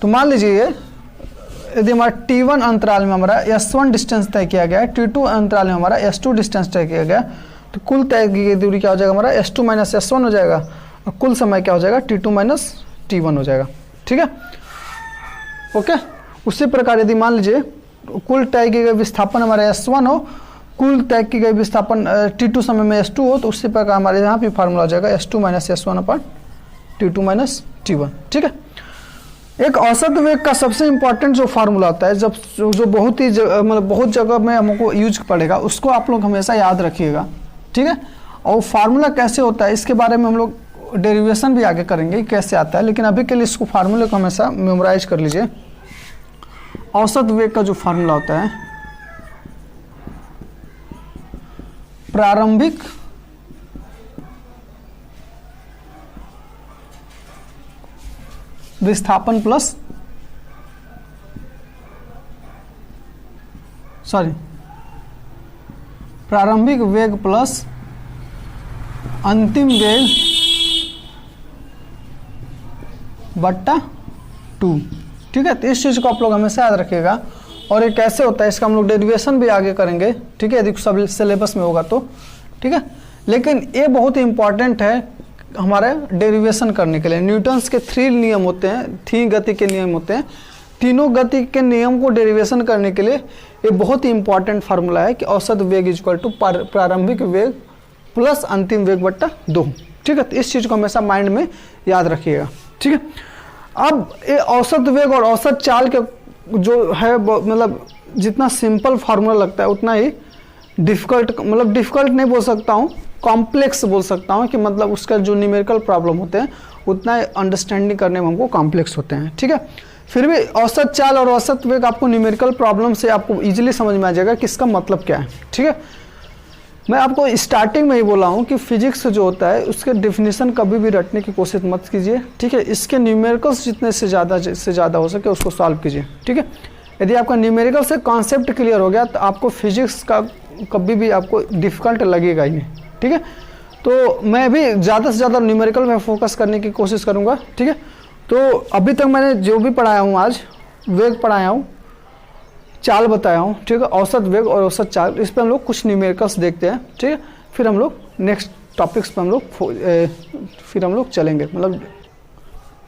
Speaker 1: तो मान लीजिए यदि हमारा T1 अंतराल में हमारा S1 डिस्टेंस तय किया गया है, T2 अंतराल में हमारा S2 डिस्टेंस तय किया गया, तो कुल तय की गई दूरी क्या हो जाएगा, हमारा S2 माइनस S1 हो जाएगा, और कुल समय क्या हो जाएगा, T2 माइनस T1 हो जाएगा, ठीक है, ओके। उसी प्रकार यदि मान लीजिए कुल तय की गई विस्थापन हमारा S1 हो, कुल तय की गई विस्थापन T2 समय में S2 हो, तो उसी प्रकार हमारे यहाँ भी फार्मूला हो जाएगा S2 माइनस S1 अपन T2 माइनस T1, ठीक है। एक औसत वेग का सबसे इम्पॉर्टेंट जो फार्मूला होता है, जब जो बहुत ही मतलब बहुत जगह में हमको यूज पड़ेगा, उसको आप लोग हमेशा याद रखिएगा, ठीक है। और फार्मूला कैसे होता है इसके बारे में हम लोग डेरिवेशन भी आगे करेंगे कैसे आता है, लेकिन अभी के लिए इसको फार्मूले को हमेशा मेमोराइज कर लीजिए। औसत वेग का जो फार्मूला होता है, प्रारंभिक विस्थापन प्लस प्रारंभिक वेग प्लस अंतिम वेग बट्टा 2, ठीक है। तो इस चीज़ को आप लोग हमेशा याद रखिएगा। और ये कैसे होता है इसका हम लोग डेरिवेशन भी आगे करेंगे, ठीक है, यदि सब सिलेबस में होगा तो, ठीक है। लेकिन ये बहुत ही इंपॉर्टेंट है हमारे डेरिवेशन करने के लिए। न्यूटन्स के 3 नियम होते हैं, 3 गति के नियम होते हैं। तीनों गति के नियम को डेरिवेशन करने के लिए ये बहुत ही इंपॉर्टेंट फार्मूला है कि औसत वेग इक्वल टू प्रारंभिक वेग प्लस अंतिम वेग बट्टा 2। ठीक है, तो इस चीज़ को हमेशा माइंड में याद रखिएगा। ठीक है, अब ये औसत वेग और औसत चाल के जो है मतलब जितना सिंपल फार्मूला लगता है उतना ही डिफ़िकल्ट, मतलब डिफ़िकल्ट नहीं बोल सकता हूँ, कॉम्प्लेक्स बोल सकता हूँ कि मतलब उसका जो न्यूमेरिकल प्रॉब्लम होते हैं उतना अंडरस्टैंडिंग करने में हमको कॉम्प्लेक्स होते हैं। ठीक है, फिर भी औसत चाल और औसत वेग आपको न्यूमेरिकल प्रॉब्लम से आपको इजीली समझ में आ जाएगा कि इसका मतलब क्या है। ठीक है, मैं आपको स्टार्टिंग में ही बोला हूँ कि फिजिक्स जो होता है उसके डेफिनेशन कभी भी रटने की कोशिश मत कीजिए। ठीक है, इसके न्यूमेरिकल्स जितने से ज़्यादा हो सके उसको सॉल्व कीजिए। ठीक है, यदि आपका न्यूमेरिकल से कॉन्सेप्ट क्लियर हो गया तो आपको फिजिक्स का कभी भी आपको डिफ़िकल्ट लगेगा ही नहीं। ठीक है, तो मैं भी ज़्यादा से ज़्यादा न्यूमेरिकल में फोकस करने की कोशिश करूँगा। ठीक है, तो अभी तक मैंने जो भी पढ़ाया हूँ, आज वेग पढ़ाया हूँ, चाल बताया हूँ। ठीक है, औसत वेग और औसत चाल, इस पर हम लोग कुछ न्यूमेरिकल्स देखते हैं। ठीक है, फिर हम लोग नेक्स्ट टॉपिक्स पर हम लोग चलेंगे। मतलब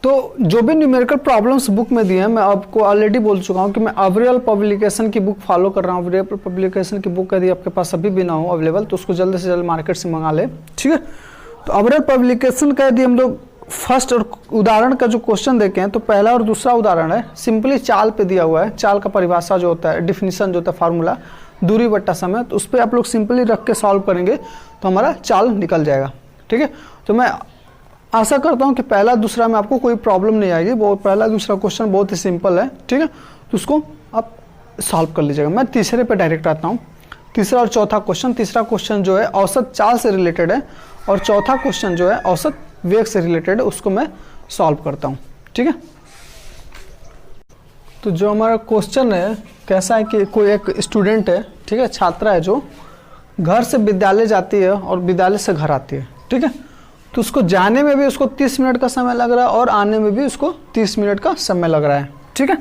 Speaker 1: तो जो भी न्यूमेरिकल प्रॉब्लम्स बुक में दिए हैं मैं आपको ऑलरेडी बोल चुका हूँ कि मैं अवरियल पब्लिकेशन की बुक फॉलो कर रहा हूँ। अवरियल पब्लिकेशन की बुक यदि आपके पास अभी भी ना हो अवेलेबल तो उसको जल्द से जल्द मार्केट से मंगा ले। ठीक है, तो अवरियल पब्लिकेशन का यदि हम लोग फर्स्ट और उदाहरण का जो क्वेश्चन देखें तो पहला और दूसरा उदाहरण है सिंपली चाल पे दिया हुआ है। चाल का परिभाषा जो होता है, डिफिनीशन जो होता है, फार्मूला दूरी बट्टा समय, तो उस पर आप लोग सिंपली रख के सॉल्व करेंगे तो हमारा चाल निकल जाएगा। ठीक है, तो मैं आशा करता हूं कि पहला दूसरा में आपको कोई प्रॉब्लम नहीं आएगी। बहुत पहला दूसरा क्वेश्चन बहुत ही सिंपल है। ठीक है, तो उसको आप सॉल्व कर लीजिएगा। मैं तीसरे पे डायरेक्ट आता हूं। तीसरा और चौथा क्वेश्चन, तीसरा क्वेश्चन जो है औसत चाल से रिलेटेड है और चौथा क्वेश्चन जो है औसत वेग से रिलेटेड है, उसको मैं सॉल्व करता हूँ। ठीक है, तो जो हमारा क्वेश्चन है कैसा है कि कोई एक स्टूडेंट है, ठीक है, छात्रा है जो घर से विद्यालय जाती है और विद्यालय से घर आती है। ठीक है, तो उसको जाने में भी उसको 30 मिनट का समय लग रहा है और आने में भी उसको 30 मिनट का समय लग रहा है। ठीक है,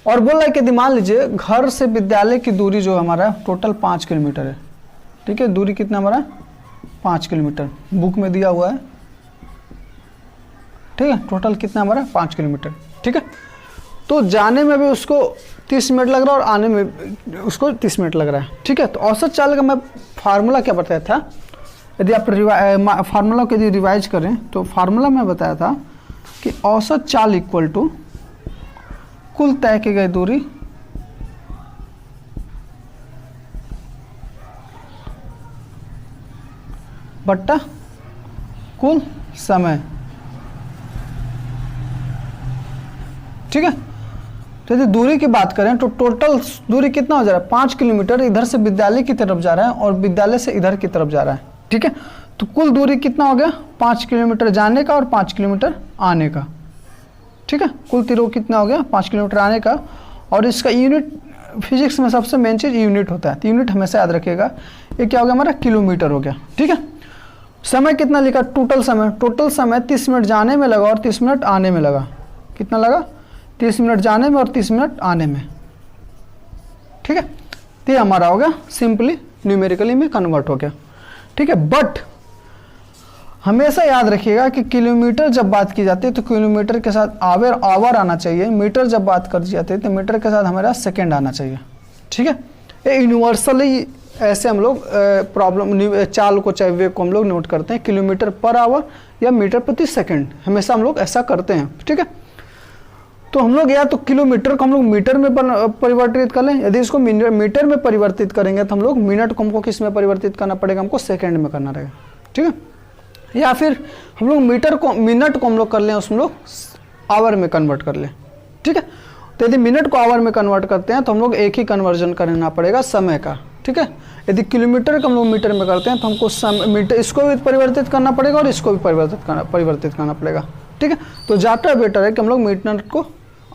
Speaker 1: और बोल रहा है कि मान लीजिए घर से विद्यालय की दूरी जो हमारा टोटल 5 किलोमीटर है। ठीक है, दूरी कितना हमारा 5 किलोमीटर बुक में दिया हुआ है। ठीक है, टोटल कितना हमारा 5 किलोमीटर। ठीक है, तो जाने में भी उसको 30 मिनट लग रहा है और आने में उसको 30 मिनट लग रहा है। ठीक है, तो औसत चाल का मैं फार्मूला क्या बताया था, यदि आप फार्मूला को यदि रिवाइज करें तो फार्मूला में बताया था कि औसत चाल इक्वल टू कुल तय की गई दूरी बट्टा कुल समय। ठीक है, तो यदि दूरी की बात करें तो टोटल दूरी कितना हो जा रहा है 5 किलोमीटर, इधर से विद्यालय की तरफ जा रहा है और विद्यालय से इधर की तरफ जा रहा है। ठीक है, तो कुल दूरी कितना हो गया 5 किलोमीटर जाने का और 5 किलोमीटर आने का। ठीक है, कुल तीरों कितना हो गया 5 किलोमीटर आने का। और इसका यूनिट फिजिक्स में सबसे मेन चीज़ यूनिट होता है, तो यूनिट हमेशा याद रखिएगा। ये क्या हो गया हमारा किलोमीटर हो गया। ठीक है, समय कितना लिखा, टोटल समय 30 मिनट जाने में लगा और 30 मिनट आने में लगा। कितना लगा 30 मिनट जाने में और 30 मिनट आने में। ठीक है, तो ये हमारा हो गया सिंपली न्यूमेरिकली में कन्वर्ट हो गया। ठीक है, बट हमेशा याद रखिएगा कि किलोमीटर जब बात की जाती है तो किलोमीटर के साथ आवर आना चाहिए, मीटर जब बात कर जाती है तो मीटर के साथ हमारा सेकंड आना चाहिए। ठीक है, ये यूनिवर्सली ऐसे हम लोग प्रॉब्लम चाल को चाहे वेग को हम लोग नोट करते हैं, किलोमीटर पर आवर या मीटर प्रति सेकंड, हमेशा हम लोग ऐसा करते हैं। ठीक है, तो हम लोग या तो किलोमीटर को हम लोग मीटर में परिवर्तित कर लें, यदि इसको मीटर में परिवर्तित करेंगे तो हम लोग मिनट को हमको किस में परिवर्तित करना पड़ेगा, हमको सेकंड में करना रहेगा। ठीक है, या फिर हम लोग मिनट को हम लोग कर लें उसमें लोग आवर में कन्वर्ट कर लें। ठीक है, तो यदि मिनट को आवर में कन्वर्ट करते हैं तो हम लोग एक ही कन्वर्जन करना पड़ेगा समय का। ठीक है, यदि किलोमीटर को हम लोग मीटर में करते हैं तो हमको मीटर इसको भी परिवर्तित करना पड़ेगा और इसको भी परिवर्तित करना पड़ेगा। ठीक है, तो ज़्यादा बेटर है कि हम लोग मिनट को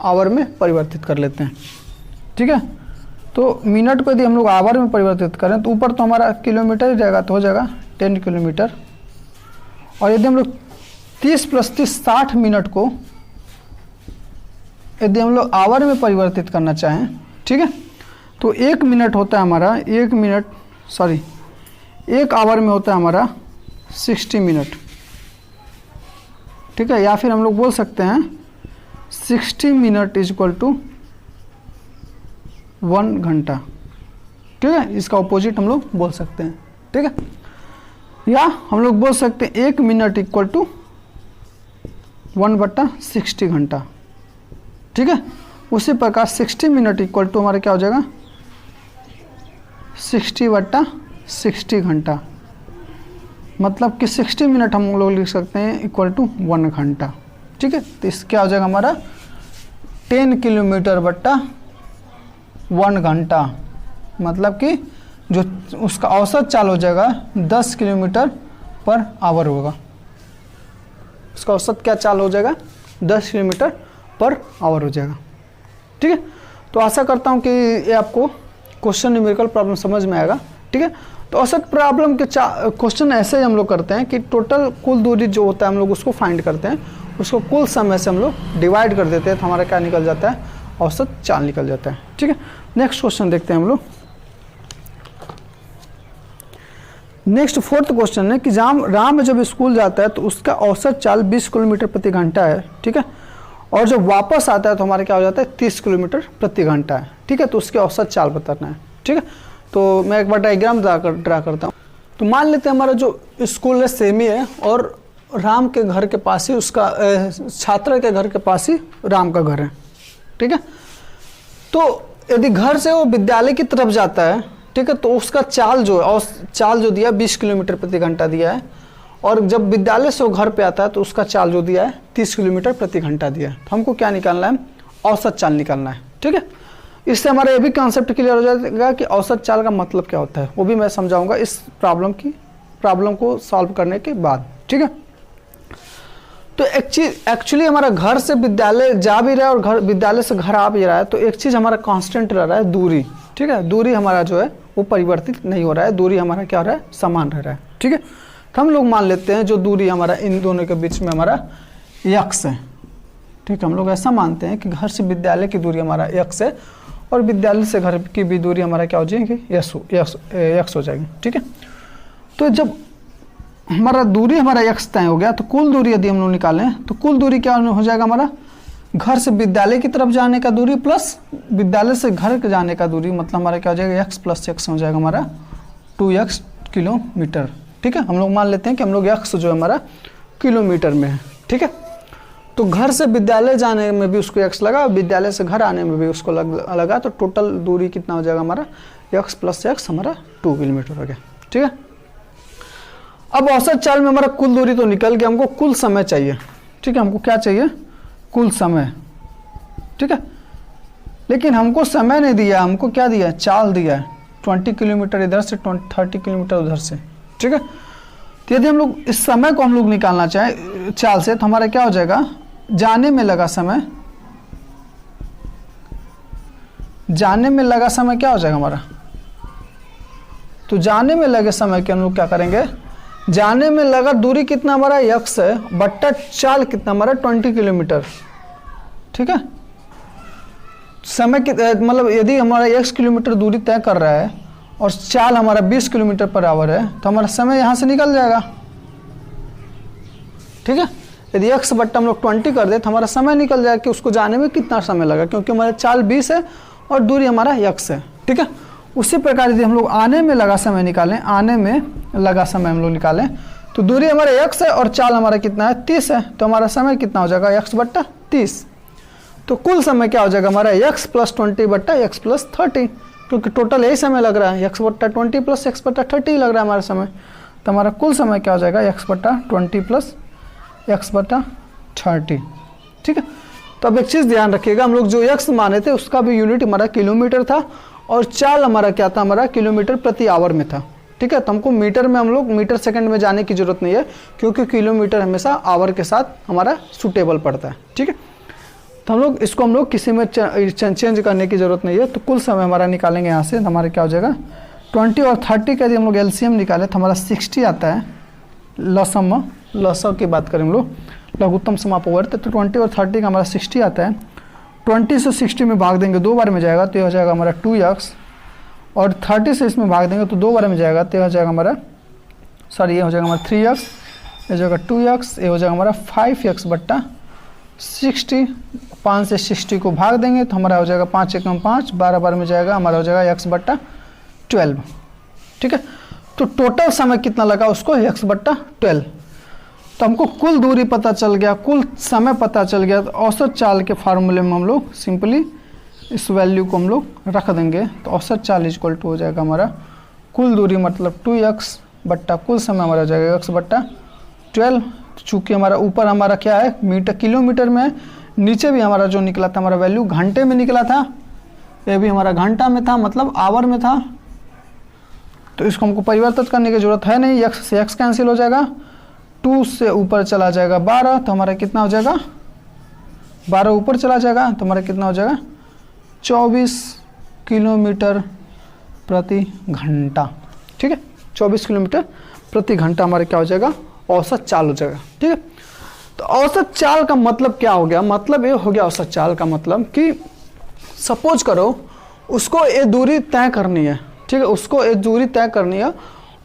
Speaker 1: आवर में परिवर्तित कर लेते हैं। ठीक है, तो मिनट को यदि हम लोग आवर में परिवर्तित करें तो ऊपर तो हमारा किलोमीटर ही रहेगा, तो हो जाएगा 10 किलोमीटर। और यदि हम लोग 30 + 30 60 मिनट को यदि हम लोग आवर में परिवर्तित करना चाहें, ठीक है, तो 1 मिनट होता है हमारा 1 आवर में होता है हमारा 60 मिनट। ठीक है, या फिर हम लोग बोल सकते हैं 60 मिनट इज इक्वल टू 1 घंटा। ठीक है, इसका ऑपोजिट हम लोग बोल सकते हैं। ठीक है, या हम लोग बोल सकते हैं 1 मिनट इक्वल टू 1/60 घंटा। ठीक है, उसी प्रकार 60 मिनट इक्वल टू हमारा क्या हो जाएगा 60/60 घंटा। मतलब कि 60 मिनट हम लोग लिख सकते हैं इक्वल टू 1 घंटा। ठीक है, तो इस क्या हो जाएगा हमारा 10 किलोमीटर बट्टा 1 घंटा। मतलब कि जो उसका औसत चाल हो जाएगा 10 किलोमीटर पर आवर होगा। उसका औसत क्या चाल हो जाएगा 10 किलोमीटर पर आवर हो जाएगा। ठीक है, तो आशा करता हूँ कि ये आपको क्वेश्चन न्यूमेरिकल प्रॉब्लम समझ में आएगा। ठीक है, तो औसत प्रॉब्लम के क्वेश्चन ऐसे ही हम लोग करते हैं कि टोटल कुल दूरी जो होता है हम लोग उसको फाइंड करते हैं, उसको कुल समय से हम लोग डिवाइड कर देते हैं, तो हमारा क्या निकल जाता है औसत चाल निकल जाता है। ठीक है, नेक्स्ट क्वेश्चन देखते हैं हम लोग। नेक्स्ट 4th क्वेश्चन है कि राम जब स्कूल जाता है तो उसका औसत चाल 20 किलोमीटर प्रति घंटा है। ठीक है, और जब वापस आता है तो हमारा क्या हो जाता है 30 किलोमीटर प्रति घंटा है। ठीक है, तो उसके औसत चाल बताना है। ठीक है, तो मैं एक बार डायग्राम ड्रा करता हूँ। तो मान लेते हैं हमारा जो स्कूल है सेम ही है और राम के घर के पास ही उसका छात्र के घर के पास ही राम का घर है। ठीक है, तो यदि घर से वो विद्यालय की तरफ जाता है, ठीक है, तो उसका चाल जो है और चाल जो दिया 20 किलोमीटर प्रति घंटा दिया है, और जब विद्यालय से वो घर पे आता है तो उसका चाल जो दिया है 30 किलोमीटर प्रति घंटा दिया है। तो हमको क्या निकालना है औसत चाल निकालना है। ठीक है, इससे हमारा ये भी कॉन्सेप्ट क्लियर हो जाएगा कि औसत चाल का मतलब क्या होता है, वो भी मैं समझाऊंगा इस प्रॉब्लम को सॉल्व करने के बाद। ठीक है, तो एक चीज एक्चुअली हमारा घर से विद्यालय जा भी रहा है और विद्यालय से घर आ भी रहा है, तो एक चीज हमारा कांस्टेंट रह रहा है दूरी। ठीक है, दूरी हमारा जो है वो परिवर्तित नहीं हो रहा है, दूरी हमारा क्या हो रहा है समान रह रहा है। ठीक है, तो हम लोग मान लेते हैं जो दूरी हमारा इन दोनों के बीच में हमारा x है। ठीक है, हम लोग ऐसा मानते हैं कि घर से विद्यालय की दूरी हमारा x है और विद्यालय से घर की भी दूरी हमारा क्या हो जाएगी x हो जाएगी। ठीक है, तो जब हमारा दूरी हमारा x तय हो गया तो कुल दूरी यदि हम लोग निकालें तो कुल दूरी क्या हो जाएगा हमारा घर से विद्यालय की तरफ जाने का दूरी प्लस विद्यालय से घर के जाने का दूरी, मतलब हमारा क्या हो जाएगा x + x हो जाएगा हमारा 2x किलोमीटर। ठीक है, हम लोग मान लेते हैं कि हम लोग x जो है हमारा किलोमीटर में है। ठीक है, तो घर से विद्यालय जाने में भी उसको x लगा, विद्यालय से घर आने में भी उसको लगा, तो टोटल दूरी कितना हो जाएगा हमारा x + x हमारा 2 किलोमीटर हो गया। ठीक है, अब औसत चाल में हमारा कुल दूरी तो निकल गया, हमको कुल समय चाहिए। ठीक है, हमको क्या चाहिए कुल समय। ठीक है, लेकिन हमको समय नहीं दिया, हमको क्या दिया चाल दिया है 20 किलोमीटर इधर से 30 किलोमीटर उधर से। ठीक है, तो यदि हम लोग इस समय को हम लोग निकालना चाहें चाल से तो हमारा क्या हो जाएगा जाने में लगा समय क्या हो जाएगा हमारा, तो जाने में लगे समय के हम लोग क्या करेंगे, जाने में लगा दूरी कितना हमारा x है बट्टा चाल कितना हमारा 20 किलोमीटर। ठीक है, समय मतलब यदि हमारा x किलोमीटर दूरी तय कर रहा है और चाल हमारा 20 किलोमीटर पर आवर है तो हमारा समय यहाँ से निकल जाएगा। ठीक है, यदि x बट्टा हम लोग 20 कर दे तो हमारा समय निकल जाएगा कि उसको जाने में कितना समय लगा, क्योंकि हमारा चाल 20 है और दूरी हमारा x है। ठीक है, उसी प्रकार यदि हम लोग आने में लगा समय निकालें, हम लोग निकालें तो दूरी हमारा x है और चाल हमारा कितना है 30 है, तो हमारा समय कितना हो जाएगा x बट्टा 30। तो कुल समय क्या हो जाएगा हमारा x + 20 बट्टा x + 30, क्योंकि टोटल यही समय लग रहा है x बट्टा 20 + x बट्टा 30 लग रहा है हमारा समय। तो हमारा कुल समय क्या हो जाएगा x बट्टा 20 + x बट्टा 30। ठीक है, तो अब एक चीज़ ध्यान रखिएगा, हम लोग जो x माने थे उसका भी यूनिट हमारा किलोमीटर था और चाल हमारा क्या था हमारा किलोमीटर प्रति आवर में था। ठीक है, तो हमको मीटर में हम लोग मीटर सेकंड में जाने की जरूरत नहीं है, क्योंकि किलोमीटर हमेशा आवर के साथ हमारा सूटेबल पड़ता है। ठीक है, तो हम लोग इसको किसी में चेंज करने की ज़रूरत नहीं है। तो कुल समय हमारा निकालेंगे यहाँ से, तो हमारा क्या हो जाएगा 20 और 30 का यदि हम लोग एलसीएम निकालें तो हमारा 60 आता है। लसम की बात करें हम लोग लघुत्तम समापवर्त, तो 20 और 30 का हमारा 60 आता है। 20 से 60 में भाग देंगे 2 बार में जाएगा तो ये हो जाएगा हमारा 2x, और 30 से इसमें भाग देंगे तो 2 बार में जाएगा तो ये हो जाएगा हमारा ये हो जाएगा हमारा 3x, ये हो जाएगा 2x, ये हो जाएगा हमारा 5x बट्टा 60, 5 से 60 को भाग देंगे तो हमारा हो जाएगा 5 एकम 5, 12 बार में जाएगा हमारा हो जाएगा x/12। ठीक है, तो टोटल समय कितना लगा उसको x/12। तो हमको कुल दूरी पता चल गया, कुल समय पता चल गया। तो औसत चाल के फार्मूले में हम लोग सिंपली इस वैल्यू को हम लोग रख देंगे। तो औसत चाल इक्वल टू हो जाएगा हमारा कुल दूरी मतलब 2x बट्टा कुल समय हमारा हो जाएगा x/12। चूँकि हमारा ऊपर हमारा क्या है मीटर किलोमीटर में है, नीचे भी हमारा जो निकला था हमारा वैल्यू घंटे में निकला था, ये भी हमारा घंटा में था मतलब आवर में था। तो इसको हमको परिवर्तित करने की जरूरत है नहीं, x से x कैंसिल हो जाएगा, 2 से ऊपर चला जाएगा 12, तो हमारा कितना हो जाएगा 12 ऊपर चला जाएगा तो हमारा कितना हो जाएगा 24 किलोमीटर प्रति घंटा। ठीक है, 24 किलोमीटर प्रति घंटा हमारा क्या हो जाएगा औसत चाल हो जाएगा। ठीक है, तो औसत चाल का मतलब क्या हो गया, मतलब ये हो गया औसत चाल का मतलब कि सपोज करो उसको ये दूरी तय करनी है। ठीक है, उसको ये दूरी तय करनी है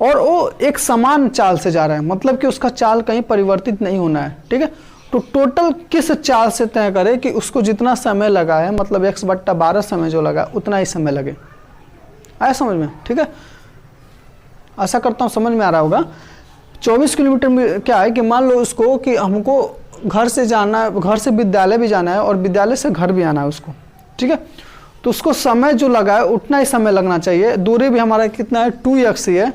Speaker 1: और वो एक समान चाल से जा रहा है, मतलब कि उसका चाल कहीं परिवर्तित नहीं होना है। ठीक है, तो टोटल किस चाल से तय करे कि उसको जितना समय लगा है मतलब x/12 समय जो लगा उतना ही समय लगे। आया समझ में? ठीक है, आशा करता हूँ समझ में आ रहा होगा। 24 किलोमीटर में क्या है कि मान लो उसको कि हमको घर से जाना है, घर से विद्यालय भी जाना है और विद्यालय से घर भी आना है उसको। ठीक है, तो उसको समय जो लगा है उतना ही समय लगना चाहिए। दूरी भी हमारा कितना है 2x ही है।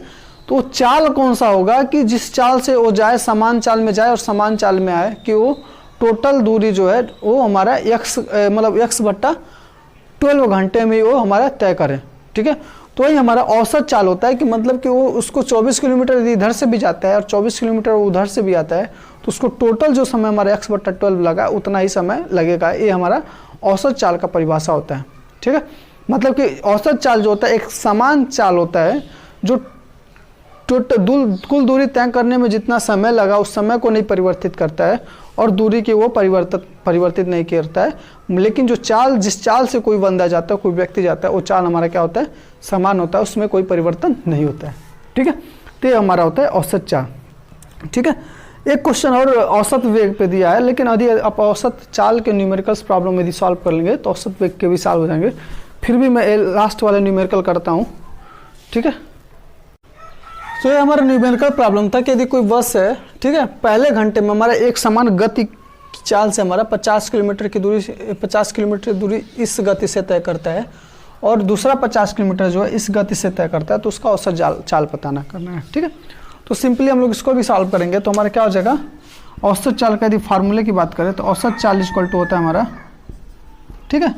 Speaker 1: तो चाल कौन सा होगा कि जिस चाल से वो जाए समान चाल में जाए और समान चाल में आए, कि वो टोटल दूरी जो है वो हमारा मतलब x/12 घंटे में वो हमारा तय करें। ठीक है, तो वही हमारा औसत चाल होता है कि मतलब कि वो उसको 24 किलोमीटर इधर से भी जाता है और 24 किलोमीटर उधर से भी आता है, तो उसको टोटल जो समय हमारा x/12 लगा उतना ही समय लगेगा। ये हमारा औसत चाल का परिभाषा होता है। ठीक है, मतलब कि औसत चाल जो होता है एक समान चाल होता है जो कुल दूरी तय करने में जितना समय लगा उस समय को नहीं परिवर्तित करता है और दूरी की वो परिवर्तित नहीं करता है। लेकिन जो चाल जिस चाल से कोई बंदा जाता है, कोई व्यक्ति जाता है, वो चाल हमारा क्या होता है समान होता है, उसमें कोई परिवर्तन नहीं होता है। ठीक है, तो ये हमारा होता है औसत चाल। ठीक है, एक क्वेश्चन और औसत वेग पे दिया है, लेकिन यदि आप औसत चाल के न्यूमेरिकल्स प्रॉब्लम यदि सॉल्व कर लेंगे तो औसत वेग के भी सॉल्व हो जाएंगे। फिर भी मैं लास्ट वाले न्यूमेरिकल करता हूँ। ठीक है, तो ये हमारा न्यूमेरिकल प्रॉब्लम था कि यदि कोई बस है, ठीक है, पहले घंटे में हमारा एक समान गति की चाल से हमारा 50 किलोमीटर की दूरी इस गति से तय करता है और दूसरा 50 किलोमीटर जो है इस गति से तय करता है, तो उसका औसत चाल पता करना है। ठीक है, तो सिंपली हम लोग इसको भी सॉल्व करेंगे। तो हमारा क्या हो जाएगा औसत चाल का यदि फार्मूले की बात करें तो औसत चाल इक्वल टू होता है हमारा, ठीक है,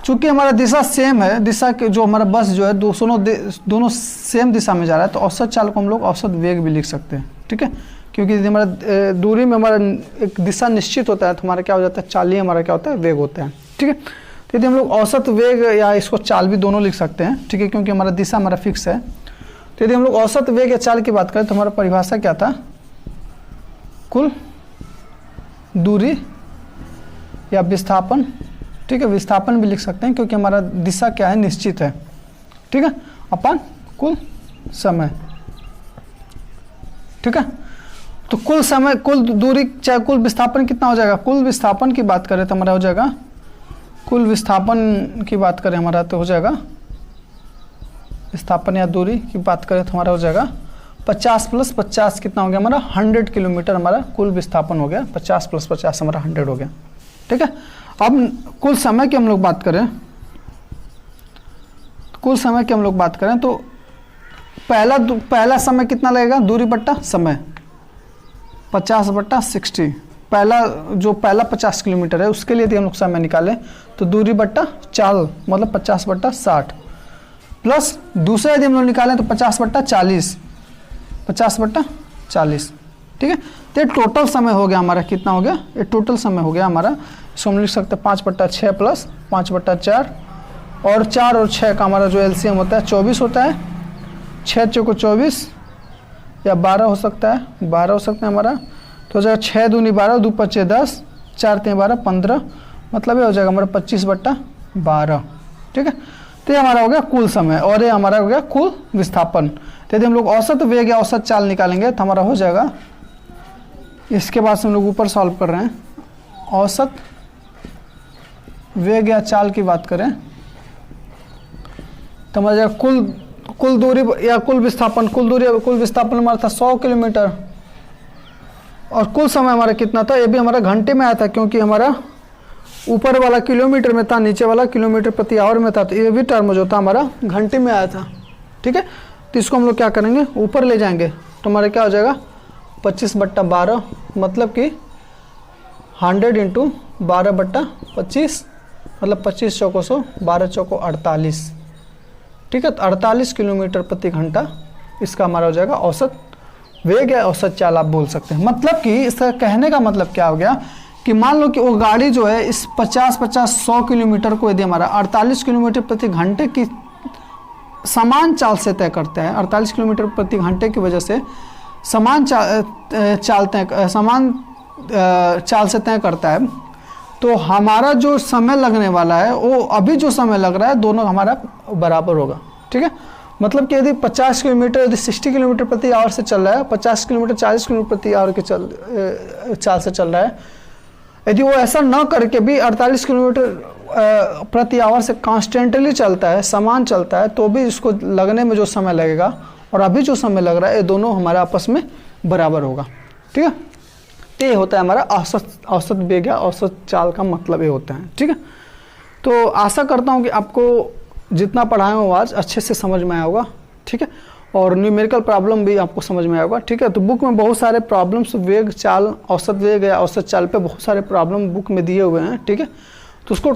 Speaker 1: चूँकि हमारा दिशा सेम है, दिशा के जो हमारा बस जो है दोनों सेम दिशा में जा रहा है, तो औसत चाल को हम लोग औसत वेग भी लिख सकते हैं। ठीक है, क्योंकि यदि हमारा दूरी में हमारा एक दिशा निश्चित होता है तो हमारा क्या हो जाता है चाल ही हमारा क्या होता है वेग होता है। ठीक है, तो यदि हम लोग औसत वेग या इसको चाल भी दोनों लिख सकते हैं। ठीक है, क्योंकि हमारा दिशा हमारा फिक्स है। तो यदि हम लोग औसत वेग या चाल की बात करें तो हमारा परिभाषा क्या था, कुल दूरी या विस्थापन। ठीक है, विस्थापन भी लिख सकते हैं क्योंकि हमारा दिशा क्या है निश्चित है। ठीक है, अपन कुल समय। ठीक है, तो कुल समय कुल दूरी चाहे कुल विस्थापन कितना हो जाएगा, कुल विस्थापन की बात करें तो हमारा हो जाएगा, कुल विस्थापन की बात करें हमारा तो हो जाएगा, विस्थापन या दूरी की बात करें तो हमारा हो जाएगा 50 + 50 कितना हो गया हमारा 100 किलोमीटर हमारा कुल विस्थापन हो गया। 50 + 50 हमारा 100 हो गया। ठीक है, अब कुल समय की हम लोग बात करें, कुल समय की हम लोग बात करें तो पहला समय कितना लगेगा, दूरी बट्टा समय 50/60। पहला 50 किलोमीटर है उसके लिए यदि हम लोग समय निकालें तो दूरी बट्टा चाल मतलब 50/60 प्लस दूसरा यदि हम लोग निकालें तो 50/40 50/40। ठीक है, तो ये टोटल समय हो गया हमारा, कितना हो गया, ये टोटल समय हो गया हमारा। इसको हम लिख सकते हैं 5/6 प्लस 5/4 और 4 और 6 का हमारा जो एलसीएम होता है 24 होता है। 6 चौको 24 या 12 हो सकता है, 12 हो सकता है हमारा। तो हो जाएगा 6 दूनी 12, 2 5 10, 4 3 12 15, मतलब ये हो जाएगा हमारा 25/12। ठीक है, तो ये हमारा हो गया कुल समय और ये हमारा हो गया कुल विस्थापन। तो यदि हम लोग औसत वेग या औसत चाल निकालेंगे तो हमारा हो जाएगा, इसके बाद से हम लोग ऊपर सॉल्व कर रहे हैं, औसत वेग या चाल की बात करें तो हमारा कुल दूरी या कुल विस्थापन, कुल विस्थापन हमारा था 100 किलोमीटर, और कुल समय हमारा कितना था, ये भी हमारा घंटे में आया था क्योंकि हमारा ऊपर वाला किलोमीटर में था, नीचे वाला किलोमीटर प्रति आवर में था, तो ये भी टर्म जो था हमारा घंटे में आया था। ठीक है, तो इसको हम लोग क्या करेंगे, ऊपर ले जाएंगे, तो हमारा क्या हो जाएगा 25/12, मतलब कि 100 × 12/25, मतलब 25 चौकों 100, 12 चौकों 48। ठीक है, तो 48 किलोमीटर प्रति घंटा इसका हमारा हो जाएगा औसत वेग या औसत चाल आप बोल सकते हैं। मतलब कि इसका कहने का मतलब क्या हो गया कि मान लो कि वो गाड़ी जो है इस 50-50-100 किलोमीटर को यदि हमारा 48 किलोमीटर प्रति घंटे की समान चाल से तय करते हैं, 48 किलोमीटर प्रति घंटे की वजह से समान चाल से तय करता है, तो हमारा जो समय लगने वाला है वो अभी जो समय लग रहा है दोनों हमारा बराबर होगा। ठीक है, मतलब कि यदि 50 किलोमीटर यदि 60 किलोमीटर प्रति आवर से चल रहा है, 50 किलोमीटर 40 किलोमीटर प्रति आवर की चाल से चल रहा है, यदि वो ऐसा न करके भी 48 किलोमीटर प्रति आवर से कॉन्स्टेंटली चलता है, समान चलता है, तो भी इसको लगने में जो समय लगेगा और अभी जो समय लग रहा है ये दोनों हमारे आपस में बराबर होगा। ठीक है, ये होता है हमारा औसत वेग या औसत चाल का मतलब ये होता है। ठीक है, तो आशा करता हूँ कि आपको जितना पढ़ाया हूँ आज अच्छे से समझ में आया होगा। ठीक है, और न्यूमेरिकल प्रॉब्लम भी आपको समझ में आया होगा। ठीक है, तो बुक में बहुत सारे प्रॉब्लम्स वेग चाल, औसत वेग या औसत चाल पे बहुत सारे प्रॉब्लम बुक में दिए हुए हैं। ठीक है, तो उसको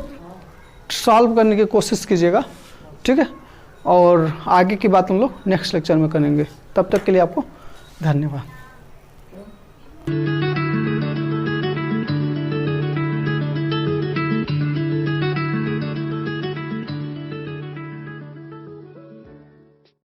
Speaker 1: सॉल्व करने की कोशिश कीजिएगा। ठीक है, और आगे की बात हम लोग नेक्स्ट लेक्चर में करेंगे। तब तक के लिए आपको धन्यवाद।